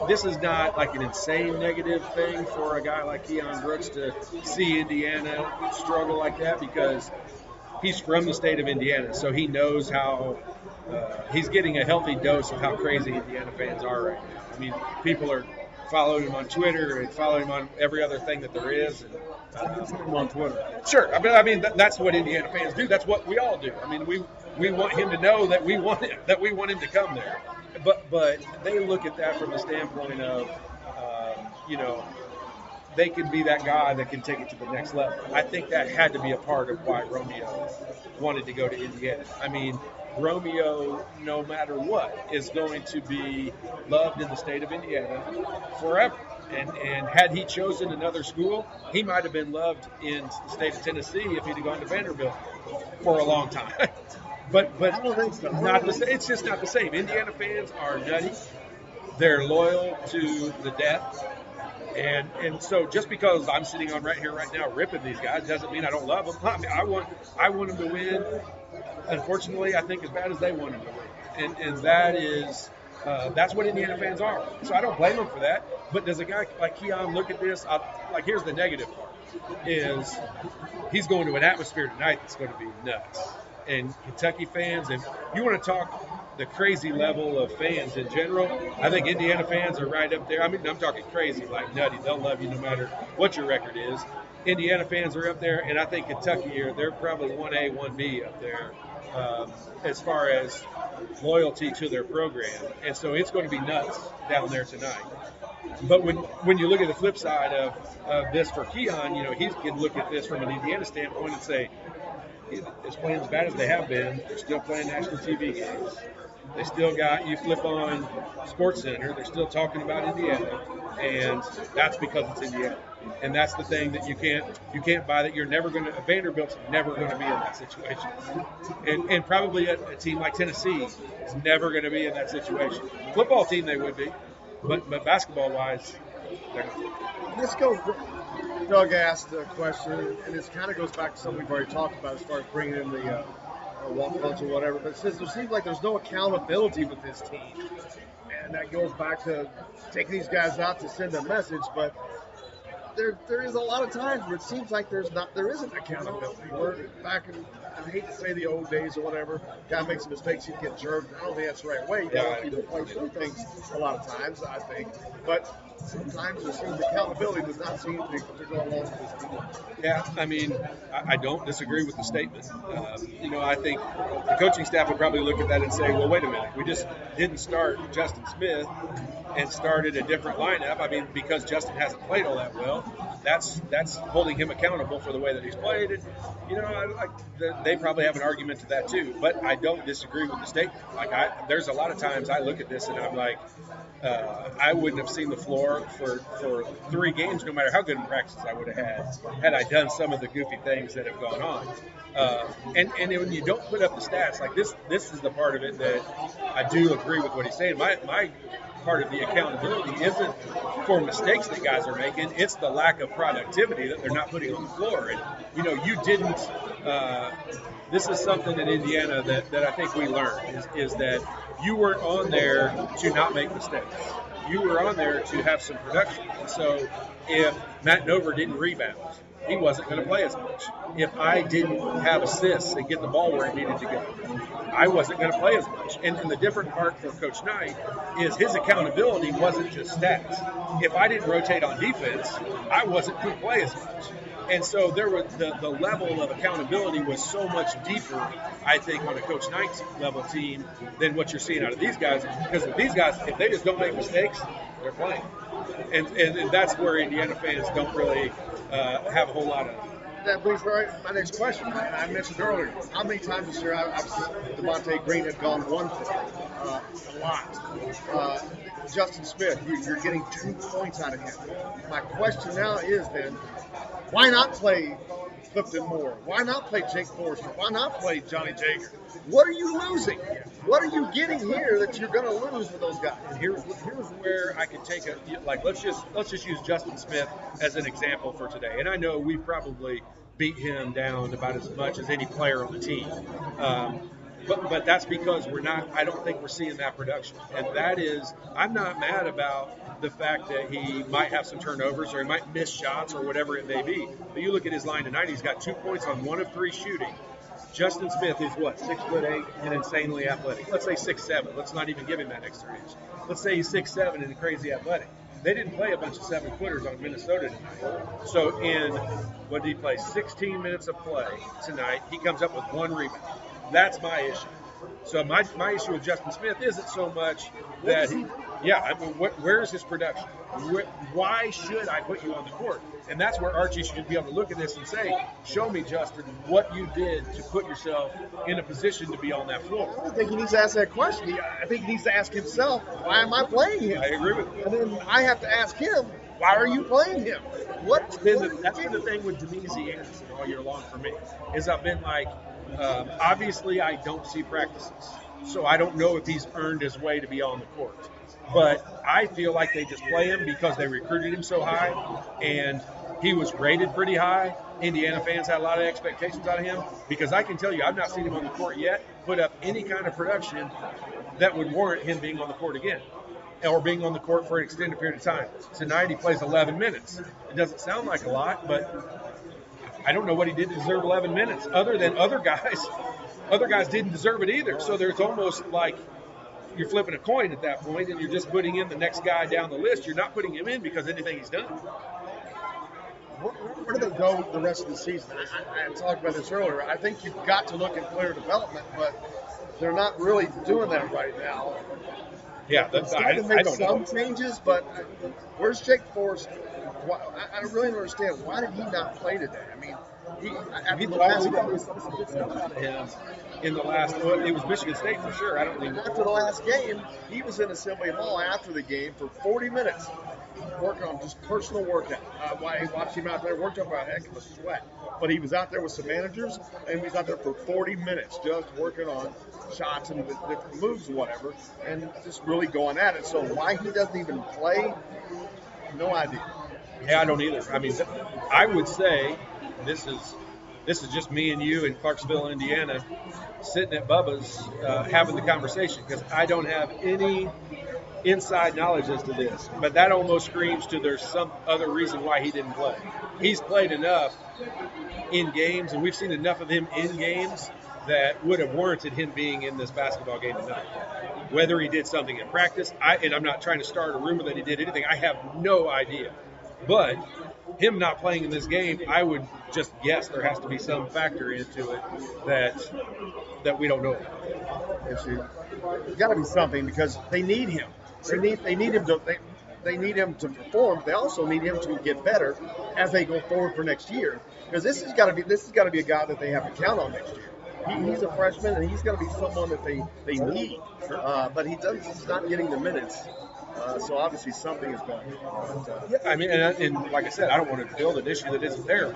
this is not like an insane negative thing for a guy like Keon Brooks to see Indiana struggle like that, because he's from the state of Indiana, so he knows how he's getting a healthy dose of how crazy Indiana fans are right now. I mean, people are following him on Twitter and following him on every other thing that there is. And, on Twitter. Sure. I mean, that's what Indiana fans do. That's what we all do. I mean, we want him to know that we want him to come there. But they look at that from the standpoint of, they can be that guy that can take it to the next level. I think that had to be a part of why Romeo wanted to go to Indiana. I mean, Romeo, no matter what, is going to be loved in the state of Indiana forever. And had he chosen another school, he might have been loved in the state of Tennessee if he'd have gone to Vanderbilt for a long time. But I don't think so. Not the same. It's just not the same. Indiana fans are nutty. They're loyal to the death. And so just because I'm sitting on right here right now ripping these guys doesn't mean I don't love them. I mean, I want them to win. Unfortunately, I think as bad as they want them to win. And that is that's what Indiana fans are. So I don't blame them for that. But does a guy like Keon look at this? Here's the negative part: is he's going to an atmosphere tonight that's going to be nuts. And Kentucky fans, and you want to talk the crazy level of fans in general, I think Indiana fans are right up there. I mean, I'm talking crazy, like nutty. They'll love you no matter what your record is. Indiana fans are up there, and I think Kentucky they're probably 1A, 1B up there as far as loyalty to their program. And so it's going to be nuts down there tonight. But when you look at the flip side of this for Keon, he can look at this from an Indiana standpoint and say, it's playing as bad as they have been. They're still playing national TV games. They still got, you flip on Sports Center, they're still talking about Indiana, and that's because it's Indiana. And that's the thing that you can't buy, that you're never going to, Vanderbilt's never going to be in that situation. And probably a team like Tennessee is never going to be in that situation. Football team they would be, but basketball-wise, they're not. This goes, Doug asked a question, and this kind of goes back to something we've already talked about as far as bringing in the walk culture or whatever, but it says there seems like there's no accountability with this team. And that goes back to taking these guys out to send a message, but there is a lot of times where it seems like there isn't accountability. We're back in, I hate to say the old days or whatever, guy makes a mistake, he'd get jerked. I don't think that's the right way. You don't even play through things a lot of times, I think. But sometimes it seems accountability does not seem to go along with this team. Yeah, I mean, I don't disagree with the statement. I think the coaching staff would probably look at that and say, well, wait a minute, we just didn't start Justin Smith and started a different lineup. I mean, because Justin hasn't played all that well, that's holding him accountable for the way that he's played. And, they probably have an argument to that too. But I don't disagree with the statement. There's a lot of times I look at this and I'm like, I wouldn't have seen the floor for 3 games, no matter how good in practice I would have had I done some of the goofy things that have gone on. And when you don't put up the stats, like this is the part of it that I do agree with what he's saying. My part of the accountability isn't for mistakes that guys are making. It's the lack of productivity that they're not putting on the floor. And, you didn't this is something in Indiana that I think we learned is that you weren't on there to not make mistakes. You were on there to have some production. So if Matt Nover didn't rebound, he wasn't going to play as much. If I didn't have assists and get the ball where it needed to go, I wasn't going to play as much. And the different part for Coach Knight is his accountability wasn't just stats. If I didn't rotate on defense, I wasn't going to play as much. And so there was the level of accountability was so much deeper, I think, on a Coach Knight's level team than what you're seeing out of these guys. Because with these guys, if they just don't make mistakes, they're playing. And that's where Indiana fans don't really have a whole lot of. That brings me right to my next question. I mentioned earlier, how many times this year DeMonte Green had gone 1 for a lot. Justin Smith, you're getting 2 points out of him. My question now is then, why not play Clifton Moore? Why not play Jake Forrester? Why not play Johnny Jager? What are you losing? What are you getting here that you're going to lose with those guys? And here's where I could take let's just use Justin Smith as an example for today. And I know we probably beat him down about as much as any player on the team. But that's because I don't think we're seeing that production. And that is, I'm not mad about the fact that he might have some turnovers or he might miss shots or whatever it may be. But you look at his line tonight, he's got 2 points on 1 of 3 shooting. Justin Smith is 6'8" and insanely athletic. Let's say 6'7". Let's not even give him that extra inch. Let's say he's 6'7" and crazy athletic. They didn't play a bunch of 7-footers on Minnesota tonight. So in, what did he play, 16 minutes of play tonight, he comes up with 1 rebound. That's my issue. So my issue with Justin Smith isn't so much that, where's his production? Why should I put you on the court? And that's where Archie should be able to look at this and say, show me, Justin, what you did to put yourself in a position to be on that floor. I don't think he needs to ask that question. I think he needs to ask himself, why am I playing him? I agree with you. And then I have to ask him, why are you playing him? That's been the thing with Demezy Anderson all year long for me, is I've been like, obviously I don't see practices, so I don't know if he's earned his way to be on the court. But I feel like they just play him because they recruited him so high, and he was rated pretty high. Indiana fans had a lot of expectations out of him, because I can tell you I've not seen him on the court yet put up any kind of production that would warrant him being on the court again, or being on the court for an extended period of time. Tonight he plays 11 minutes. It doesn't sound like a lot, but I don't know what he did to deserve 11 minutes, other than other guys. Other guys didn't deserve it either. So there's almost like you're flipping a coin at that point, and you're just putting in the next guy down the list. You're not putting him in because of anything he's done. Where do they go the rest of the season? I talked about this earlier. I think you've got to look at player development, but they're not really doing that right now. Yeah, I don't know. Some know. changes, but where's Jake Forrester? I really don't understand. Why did he not play today? I mean, we saw some good stuff out of him in the last. Well, it was Michigan State for sure. I don't think after the last game, he was in Assembly Hall after the game for 40 minutes, working on just personal workout. I watched him out there, worked up a heck of a sweat. But he was out there with some managers, and he was out there for 40 minutes just working on shots and different moves and whatever, and just really going at it. So why he doesn't even play, no idea. Yeah, I don't either. I mean, I would say this is just me and you in Clarksville, Indiana, sitting at Bubba's having the conversation, because I don't have any inside knowledge as to this, but that almost screams to there's some other reason why he didn't play. He's played enough in games, and we've seen enough of him in games that would have warranted him being in this basketball game tonight. Whether he did something in practice, and I'm not trying to start a rumor that he did anything, I have no idea. But him not playing in this game, I would just guess there has to be some factor into it that we don't know about. There's got to be something because they need him. They need him to. They need him to perform. They also need him to get better as they go forward for next year. Because this has got to be a guy that they have to count on next year. He's a freshman, and he's going to be someone that they need. But he's not getting the minutes. So obviously something is going on. Yeah, I mean, and like I said, I don't want to build an issue that isn't there.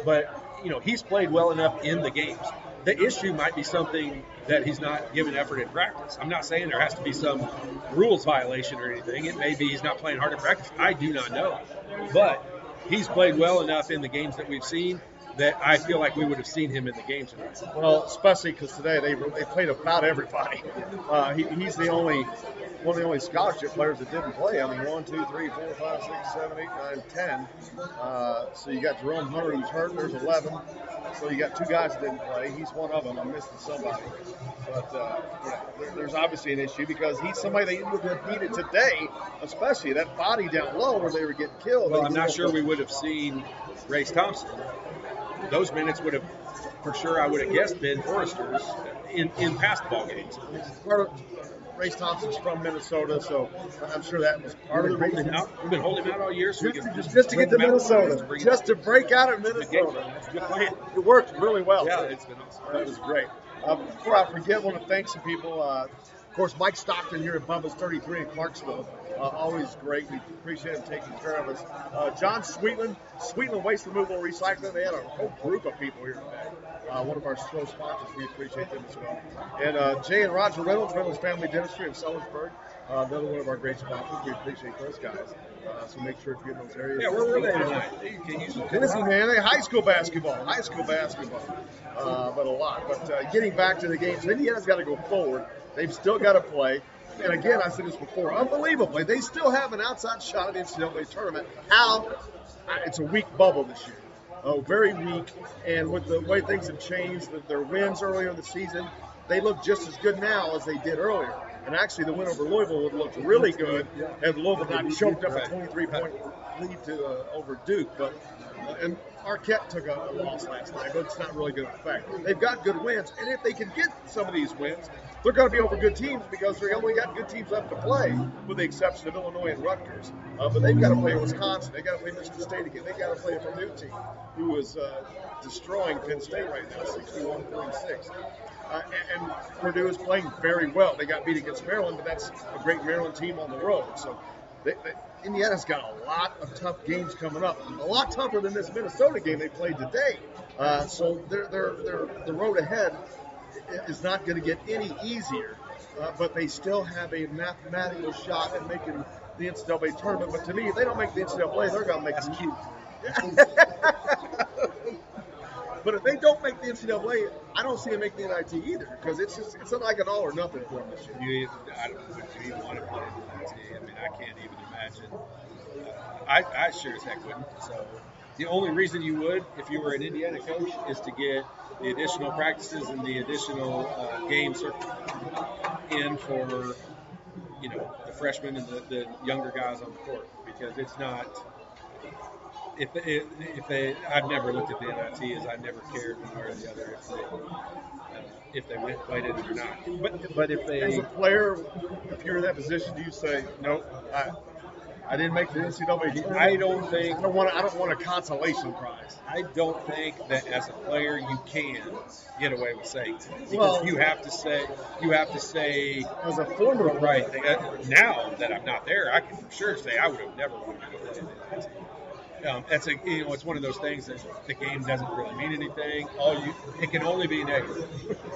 But he's played well enough in the games. The issue might be something that he's not given effort in practice. I'm not saying there has to be some rules violation or anything. It may be he's not playing hard in practice. I do not know. But he's played well enough in the games that we've seen that I feel like we would have seen him in the game tonight. Well, especially because today they played about everybody. He's one of the only scholarship players that didn't play. I mean, 1, 2, 3, 4, 5, 6, 7, 8, 9, 10. So you got Jerome Hunter who's hurt. There's 11. So you got 2 guys that didn't play. He's one of them. I'm missing somebody. But there's obviously an issue because he's somebody they would have needed today, especially that body down low where they were getting killed. Well, I'm not sure we would have seen Race Thompson. Those minutes would have, for sure, I would have guessed, been Forrester's in past ball games. Race Thompson's from Minnesota, so I'm sure that was part of the reason. We've been holding him out all year, so just to get to Minnesota, just to break out of Minnesota. It worked really well. Yeah, it's been awesome. That was great. Before I forget, I want to thank some people. Of course, Mike Stockton here at Bubba's 33 in Clarksville. Always great. We appreciate him taking care of us. John Sweetland Waste Removal and Recycling. They had a whole group of people here today. One of our show sponsors. We appreciate them as well. And Jay and Roger Reynolds Family Dentistry in Sellersburg. Another one of our great sponsors. We appreciate those guys. So make sure if you're in those areas. Yeah, where were they tonight? Tennessee, man. High school basketball. But a lot. But getting back to the games, Indiana's got to go forward. They've still got to play. And again, I said this before, unbelievably, they still have an outside shot at the NCAA tournament. How? It's a weak bubble this year. Oh, very weak. And with the way things have changed, their wins earlier in the season, they look just as good now as they did earlier. And actually, the win over Louisville would look really good had Louisville not choked up a 23-point lead over Duke. And Marquette took a loss last night, but it's not really going to affect. They've got good wins, and if they can get some of these wins, they're going to be over good teams because they only got good teams left to play, with the exception of Illinois and Rutgers. But they've got to play Wisconsin. They've got to play Michigan State again. They've got to play a Purdue team who is destroying Penn State right now, 61-46. And Purdue is playing very well. They got beat against Maryland, but that's a great Maryland team on the road. So Indiana's got a lot of tough games coming up, a lot tougher than this Minnesota game they played today. So the road ahead is not going to get any easier, but they still have a mathematical shot at making the NCAA tournament. But to me, if they don't make the NCAA, they're going to make it cute. But if they don't make the NCAA, I don't see them making the NIT either, because it's not like an all or nothing for them this year. I don't think you even want to play in the NIT. I mean, I can't even imagine. I sure as heck wouldn't. So the only reason you would, if you were an Indiana coach, is to get the additional practices and the additional games in for the freshmen and the younger guys on the court, because it's not. I've never looked at the NIT as I never cared one way or the other if they played it or not. But if they, as a player, if you're in that position, do you say nope? I didn't make the NCAA tournament. I don't think. I don't want a consolation prize. I don't think that as a player you can get away with saying that, because you have to say as a former right. Now that I'm not there, I can for sure say I would have never wanted to play in the NIT. It's one of those things that the game doesn't really mean anything. It can only be negative.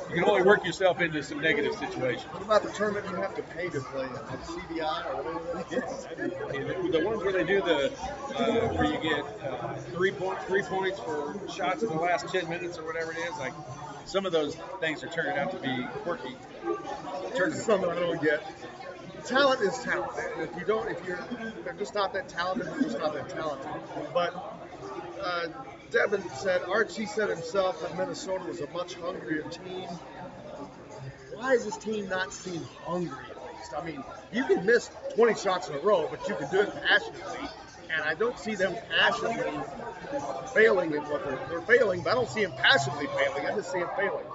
You can only work yourself into some negative situations. What about the tournament you have to pay to play in, like CBI or whatever? The ones where they do where you get 3 points for shots in the last 10 minutes or whatever it is, like some of those things are turning out to be quirky. Here's something I don't get. talent is talent. And they're just not that talented, they're just not that talented. But Devin said, Archie said himself that Minnesota was a much hungrier team. Why does this team not seem hungry at least? I mean, you can miss 20 shots in a row, but you can do it passionately. And I don't see them passionately failing at what they're failing, but I don't see them passionately failing. I just see them failing.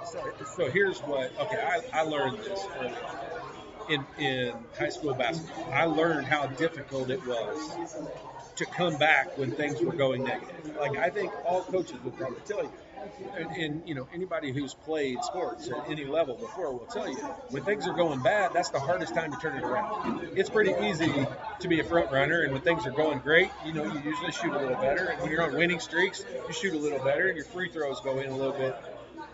So here's what, I learned this early in high school basketball. I learned how difficult it was to come back when things were going negative. Like, I think all coaches would probably tell you, and anybody who's played sports at any level before will tell you, when things are going bad, that's the hardest time to turn it around. It's pretty easy to be a front runner, and when things are going great, you usually shoot a little better, and when you're on winning streaks, you shoot a little better, and your free throws go in a little bit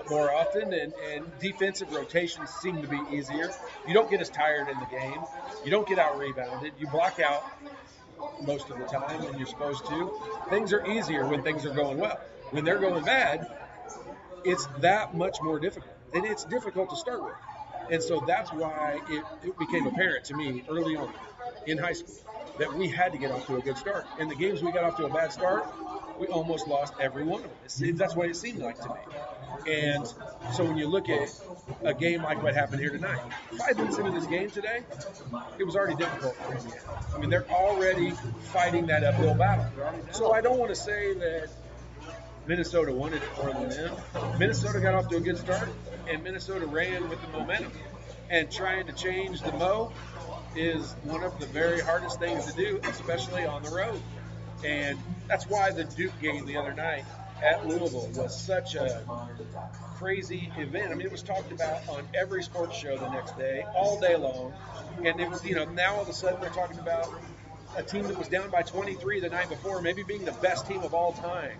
more often, and defensive rotations seem to be easier. You don't get as tired in the game. You don't get out rebounded. You block out most of the time when you're supposed to. Things are easier when things are going well. When they're going bad, it's that much more difficult. And it's difficult to start with. And so that's why it became apparent to me early on in high school that we had to get off to a good start. And the games we got off to a bad start, we almost lost every one of them. That's what it seemed like to me. And so when you look at a game like what happened here tonight, 5 minutes into this game today, it was already difficult for Indiana. I mean, they're already fighting that uphill battle. So I don't want to say that Minnesota wanted it more than them. Minnesota got off to a good start, and Minnesota ran with the momentum. And trying to change the mo is one of the very hardest things to do, especially on the road. And that's why the Duke game the other night at Louisville was such a crazy event. I mean, it was talked about on every sports show the next day, all day long. And it was, now all of a sudden they're talking about a team that was down by 23 the night before maybe being the best team of all time.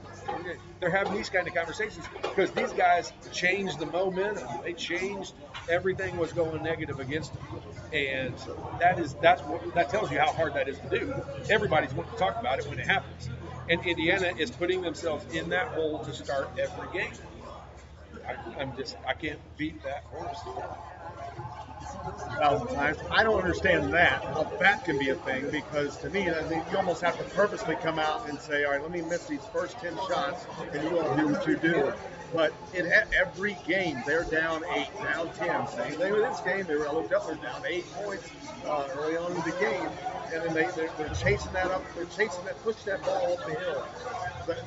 They're having these kind of conversations because these guys changed the momentum. They changed everything was going negative against them. And that tells you how hard that is to do. Everybody's wanting to talk about it when it happens. And Indiana is putting themselves in that hole to start every game. I can't beat that horse. 1,000 times. I don't understand how that can be a thing, because to me, I think you almost have to purposely come out and say, all right, let me miss these first 10 shots, and you won't do what you do. But in every game, they're down 8, down 10. Same thing with this game. They looked up, they're down 8 points early on in the game, and then they're chasing that up. They're pushing that ball up the hill.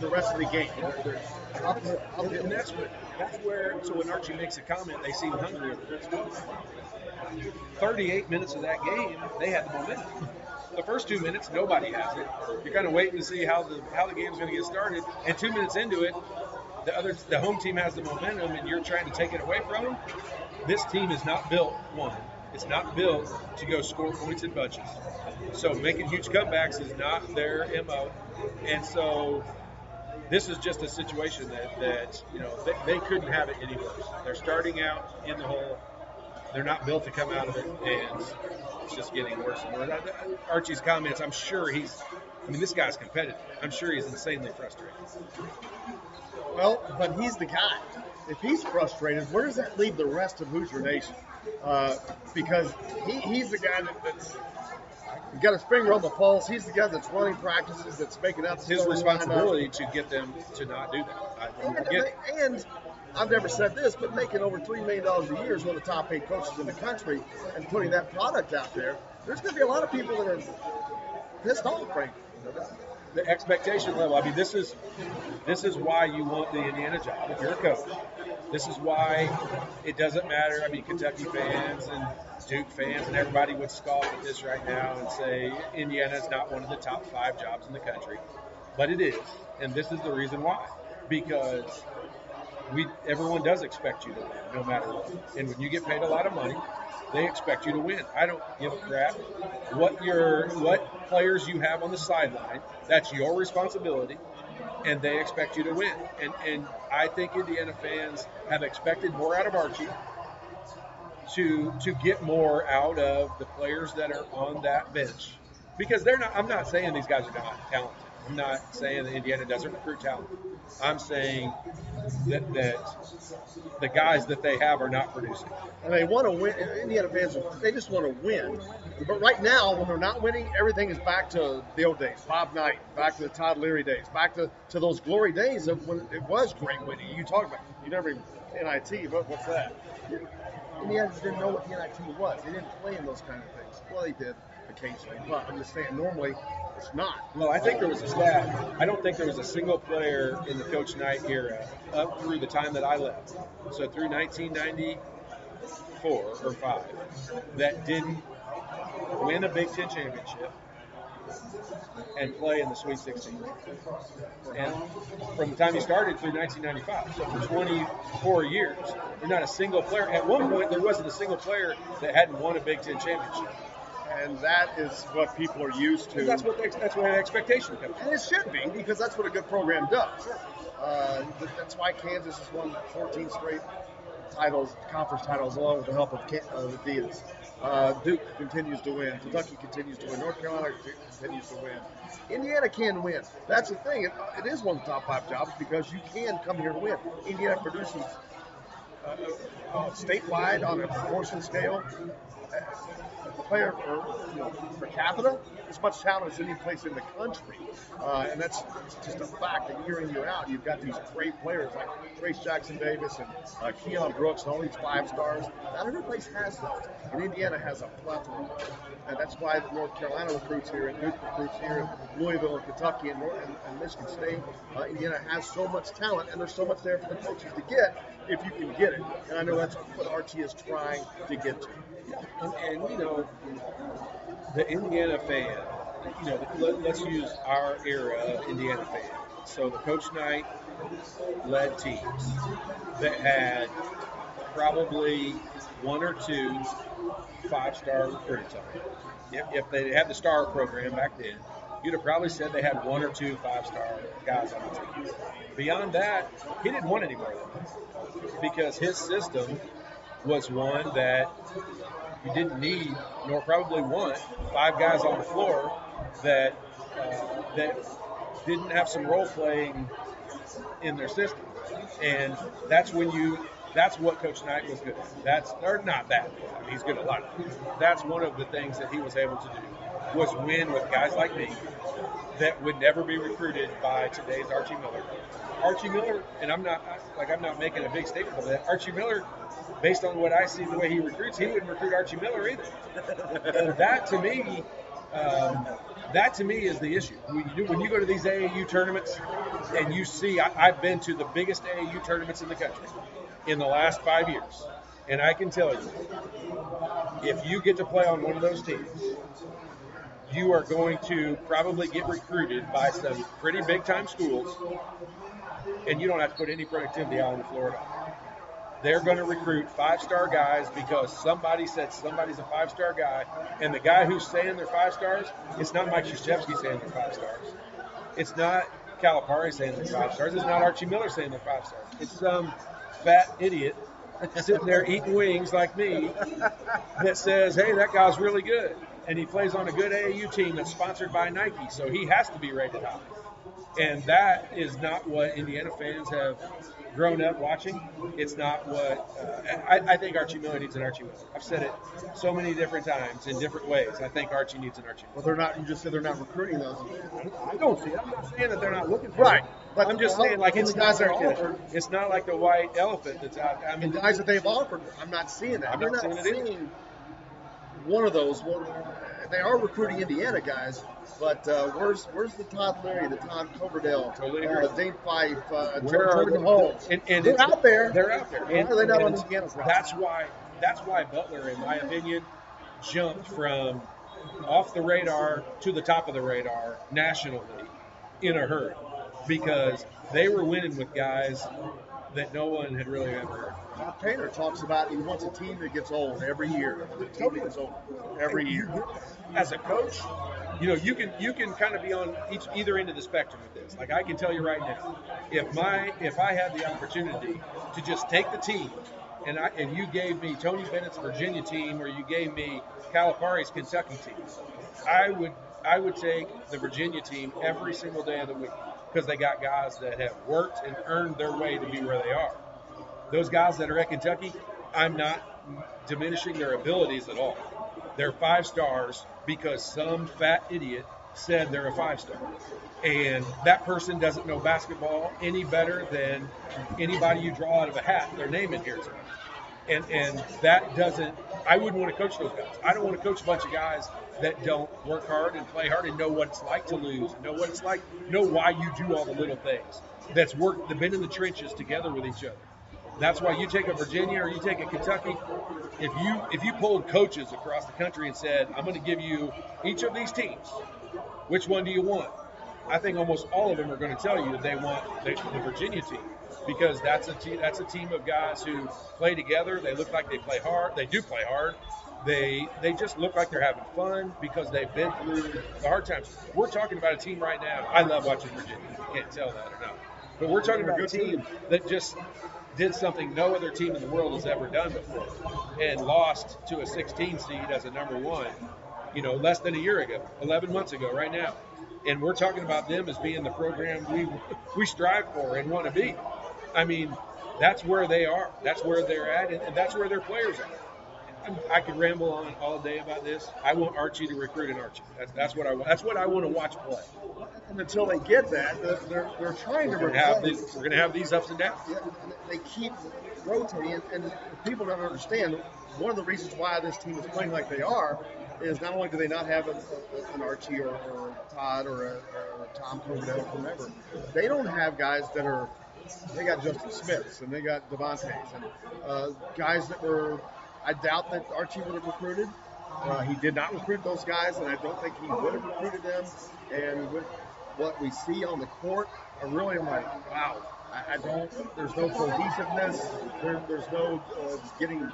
The rest of the game, they're uphill. And that's where. So when Archie makes a comment, they seem hungry over this. 38 minutes of that game, they had the momentum. The first 2 minutes, nobody has it. You're kind of waiting to see how the game's going to get started. And 2 minutes into it, the home team has the momentum, and you're trying to take it away from them. This team is not built, it's not built to go score points in bunches. So making huge comebacks is not their MO. And so this is just a situation that they couldn't have it any worse. They're starting out in the hole. They're not built to come out of it, and it's just getting worse and worse. Archie's comments, I'm sure this guy's competitive. I'm sure he's insanely frustrated. Well, but he's the guy. If he's frustrated, where does that leave the rest of Hoosier Nation? Because he's the guy that's got his finger on the pulse. He's the guy that's running practices, that's making up. It's his responsibility to get them to not do that. And I've never said this, but making over $3 million a year is one of the top paid coaches in the country, and putting that product out there, there's going to be a lot of people that are pissed off, frankly. The expectation level. I mean, this is why you want the Indiana job if you're a coach. This is why it doesn't matter. I mean, Kentucky fans and Duke fans and everybody would scoff at this right now and say Indiana is not one of the top 5 jobs in the country, but it is, and this is the reason why. Because everyone does expect you to win, no matter what. And when you get paid a lot of money, they expect you to win. I don't give a crap what players you have on the sideline. That's your responsibility, and they expect you to win. And I think Indiana fans have expected more out of Archie to get more out of the players that are on that bench. Because they're not. I'm not saying these guys are not talented. I'm not saying that Indiana doesn't recruit talent. I'm saying that the guys that they have are not producing. And they want to win. Indiana fans, they just want to win. But right now, when they're not winning, everything is back to the old days. Bob Knight, back to the Todd Leary days, back to those glory days of when it was great winning. You talk about, you never even, NIT, what's that? Indiana didn't know what the NIT was. They didn't play in those kind of things. Well, they did occasionally, but I'm just saying, normally it's not. Well, I think there was a stat. I don't think there was a single player in the Coach Knight era up through the time that I left. So through 1994 or 5 that didn't win a Big Ten championship and play in the Sweet 16. And from the time he started through 1995, so for 24 years, there's not a single player. At one point, there wasn't a single player that hadn't won a Big Ten championship. And that is what people are used to. That's where the expectation comes from. And it should be, because that's what a good program does. That's why Kansas has won 14 straight titles, conference titles, along with the help of the Adidas. Duke continues to win. Kentucky continues to win. North Carolina continues to win. Indiana can win. That's the thing. It is one of the top 5 jobs because you can come here to win. Indiana produces statewide on a proportion scale. Player per capita, as much talent as any place in the country, and that's just a fact. That year in, year out, you've got these great players like Trace Jackson Davis and Keon Brooks and all these 5 stars. Not every place has those, and Indiana has a plethora of them. And that's why North Carolina recruits here, and Duke recruits here, and Louisville and Kentucky and Michigan State. Indiana has so much talent, and there's so much there for the coaches to get if you can get it. And I know that's what Archie is trying to get to. And the Indiana fan, let's use our era of Indiana fan. So the Coach Knight led teams that had probably 1 or 2 5-star recruits on it. If they had the star program back then, you'd have probably said they had 1 or 2 5-star guys on the team. Beyond that, he didn't want any more than that because his system was one that you didn't need, nor probably want, 5 guys on the floor that didn't have some role playing in their system, and that's what Coach Knight was good at. Or not that. I mean, he's good at a lot of things. That's one of the things that he was able to do was win with guys like me that would never be recruited by today's Archie Miller. Archie Miller, and I'm not making a big statement of that. Archie Miller, based on what I see the way he recruits, he wouldn't recruit Archie Miller either. And that to me is the issue. When you go to these AAU tournaments and you see, I've been to the biggest AAU tournaments in the country in the last 5 years, and I can tell you, if you get to play on one of those teams, you are going to probably get recruited by some pretty big-time schools, and you don't have to put any productivity out on the floor at all. They're going to recruit 5-star guys because somebody said somebody's a 5-star guy, and the guy who's saying they're 5 stars, it's not Mike Krzyzewski saying they're 5 stars. It's not Calipari saying they're 5 stars. It's not Archie Miller saying they're 5 stars. It's some fat idiot sitting there eating wings like me that says, hey, that guy's really good. And he plays on a good AAU team that's sponsored by Nike, so he has to be rated high. And that is not what Indiana fans have grown up watching. It's not what I think Archie Miller needs an Archie Miller. I've said it so many different times in different ways. I think Archie needs an Archie Miller. Well, they're not. You just said they're not recruiting those. I don't see it. I'm not saying that they're not looking for right. it. But I'm just saying, like, it's guys not are offered. It's not like the white elephant that's out. I mean, the guys that they've offered, I'm not seeing that. I'm not seeing one of those. Well, they are recruiting Indiana guys, but where's the Todd Leary, the Todd Coverdale, Dane Fife, Jordan Holmes? And they're out there. They're out there. And they're not on Indiana's roster. That's why Butler, in my opinion, jumped from off the radar to the top of the radar nationally in a hurry, because they were winning with guys that no one had really ever heard. Todd Taylor talks about he wants a team that gets old every year. The team that gets old every year. As a coach, you can kind of be on either end of the spectrum with this. Like, I can tell you right now, if I had the opportunity to just take the team and you gave me Tony Bennett's Virginia team or you gave me Calipari's Kentucky team, I I would take the Virginia team every single day of the week because they got guys that have worked and earned their way to be where they are. Those guys that are at Kentucky, I'm not diminishing their abilities at all. They're 5 stars because some fat idiot said they're a 5-star. And that person doesn't know basketball any better than anybody you draw out of a hat, their name in here tonight. And that doesn't, I wouldn't want to coach those guys. I don't want to coach a bunch of guys that don't work hard and play hard and know what it's like to lose, and know what it's like, know why you do all the little things. That's been in the trenches together with each other. That's why you take a Virginia or you take a Kentucky. If you pulled coaches across the country and said, I'm going to give you each of these teams, which one do you want? I think almost all of them are going to tell you that they want the Virginia team, because that's a team of guys who play together. They look like they play hard. They do play hard. They just look like they're having fun because they've been through the hard times. We're talking about a team right now. I love watching Virginia. You can't tell that or not. But we're talking about a team that just did something no other team in the world has ever done before, and lost to a 16 seed as a number 1, less than a year ago, 11 months ago right now. And we're talking about them as being the program we strive for and want to be. I mean, that's where they are. That's where they're at, and that's where their players are. I could ramble on all day about this. I want Archie to recruit an Archie. That's what I want. That's what I want to watch play. And until they get that, they're trying to replace. We're going to have these ups and downs. Yeah, they keep rotating, and people don't understand. One of the reasons why this team is playing like they are is not only do they not have an Archie or Todd or a Tom Coverdale or whomever, they don't have guys that are. They got Justin Smiths and they got Devontae's and guys that were. I doubt that Archie would have recruited. He did not recruit those guys, and I don't think he would have recruited them. And with what we see on the court, I'm like, wow. I don't. There's no cohesiveness. There's no getting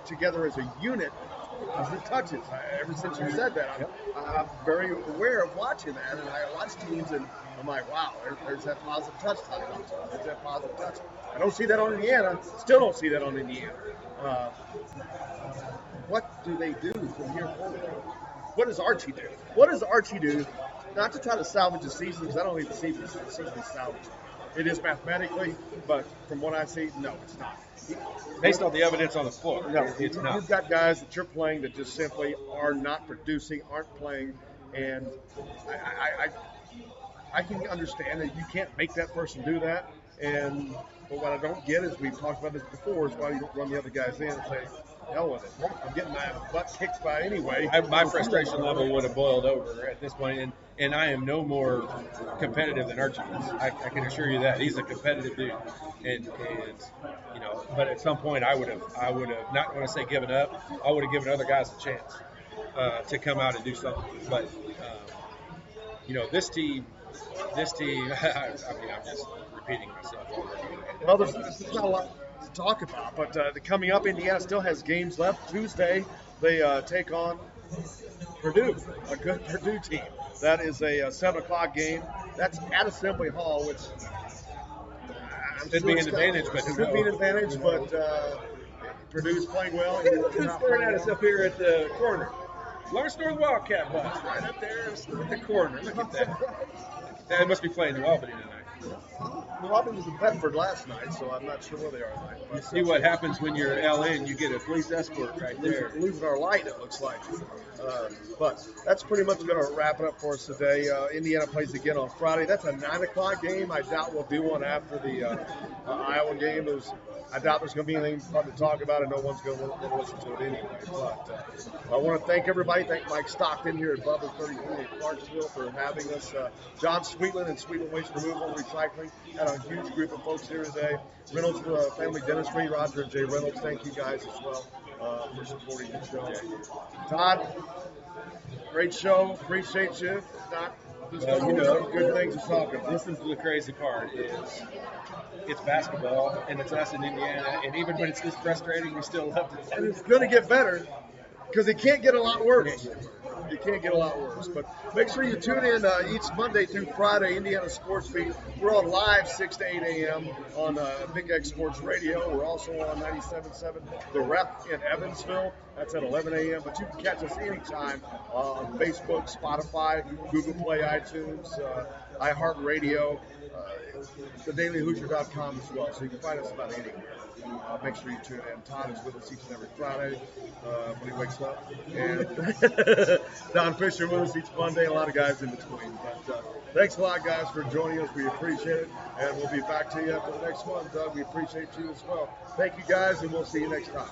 together as a unit because it touches. Ever since you said that, I'm very aware of watching that, and I watch teams, and I'm like, wow, there's that positive touch. There's that positive touch. I don't see that on Indiana. Still don't see that on Indiana. What do they do from here forward? What does Archie do? What does Archie do? Not to try to salvage the season, because I don't think the season is salvaged. It is mathematically, but from what I see, no, it's not. Based on the evidence on the floor, no, it's not. You've got guys that you're playing that just simply are not producing, aren't playing, and I can understand that you can't make that person do that. But what I don't get is, we've talked about this before, is why you don't run the other guys in and say, hell with it. I'm getting my butt kicked by anyway. My frustration level would have boiled over at this point, and I am no more competitive than Archie is. I can assure you that. He's a competitive dude. And but at some point I would have not going to say given up. I would have given other guys a chance to come out and do something. But this team, I mean, I'm just repeating myself over and over again. Well, there's not a lot to talk about, but coming up, Indiana still has games left. Tuesday, they take on Purdue, a good Purdue team. That is a 7 o'clock game. That's at Assembly Hall, which could be an advantage, but Purdue's playing well. Who's staring at us up here at the corner? Lawrence North Wildcat bus, right up there at the corner. Look at that. They must be playing New Albany tonight. New Albany was in Bedford last night, so I'm not sure where they are tonight. You see what happens when you're LN, you get a police escort right there. Losing our light, it looks like. But that's pretty much going to wrap it up for us today. Indiana plays again on Friday. That's a 9 o'clock game. I doubt we'll do one after the Iowa game. I doubt there's going to be anything fun to talk about, and no one's going to listen to it anyway. But I want to thank everybody. Thank Mike Stockton here at Bubba 33 in Clarksville for having us. John Sweetland and Sweetland Waste Removal and Recycling had a huge group of folks here today. Reynolds Family Dentistry, Roger and Jay Reynolds, thank you guys as well for supporting the show. Todd, great show. Appreciate you. If not, just good things to talk about. This is the crazy part is it's basketball, and it's us in Indiana, and even when it's this frustrating, we still love it. And it's going to get better because it can't get a lot worse. You can't get a lot worse. But make sure you tune in each Monday through Friday, Indiana Sports Beat. We're on live 6 to 8 a.m. on Big X Sports Radio. We're also on 97.7 The Rep in Evansville. That's at 11 a.m. But you can catch us anytime on Facebook, Spotify, Google Play, iTunes, iHeartRadio, thedailyhoosier.com as well. So you can find us about anywhere. Make sure you tune in. Todd is with us each and every Friday when he wakes up. And Don Fisher with us each Monday. A lot of guys in between. But thanks a lot, guys, for joining us. We appreciate it. And we'll be back to you after the next one. Doug, we appreciate you as well. Thank you, guys, and we'll see you next time.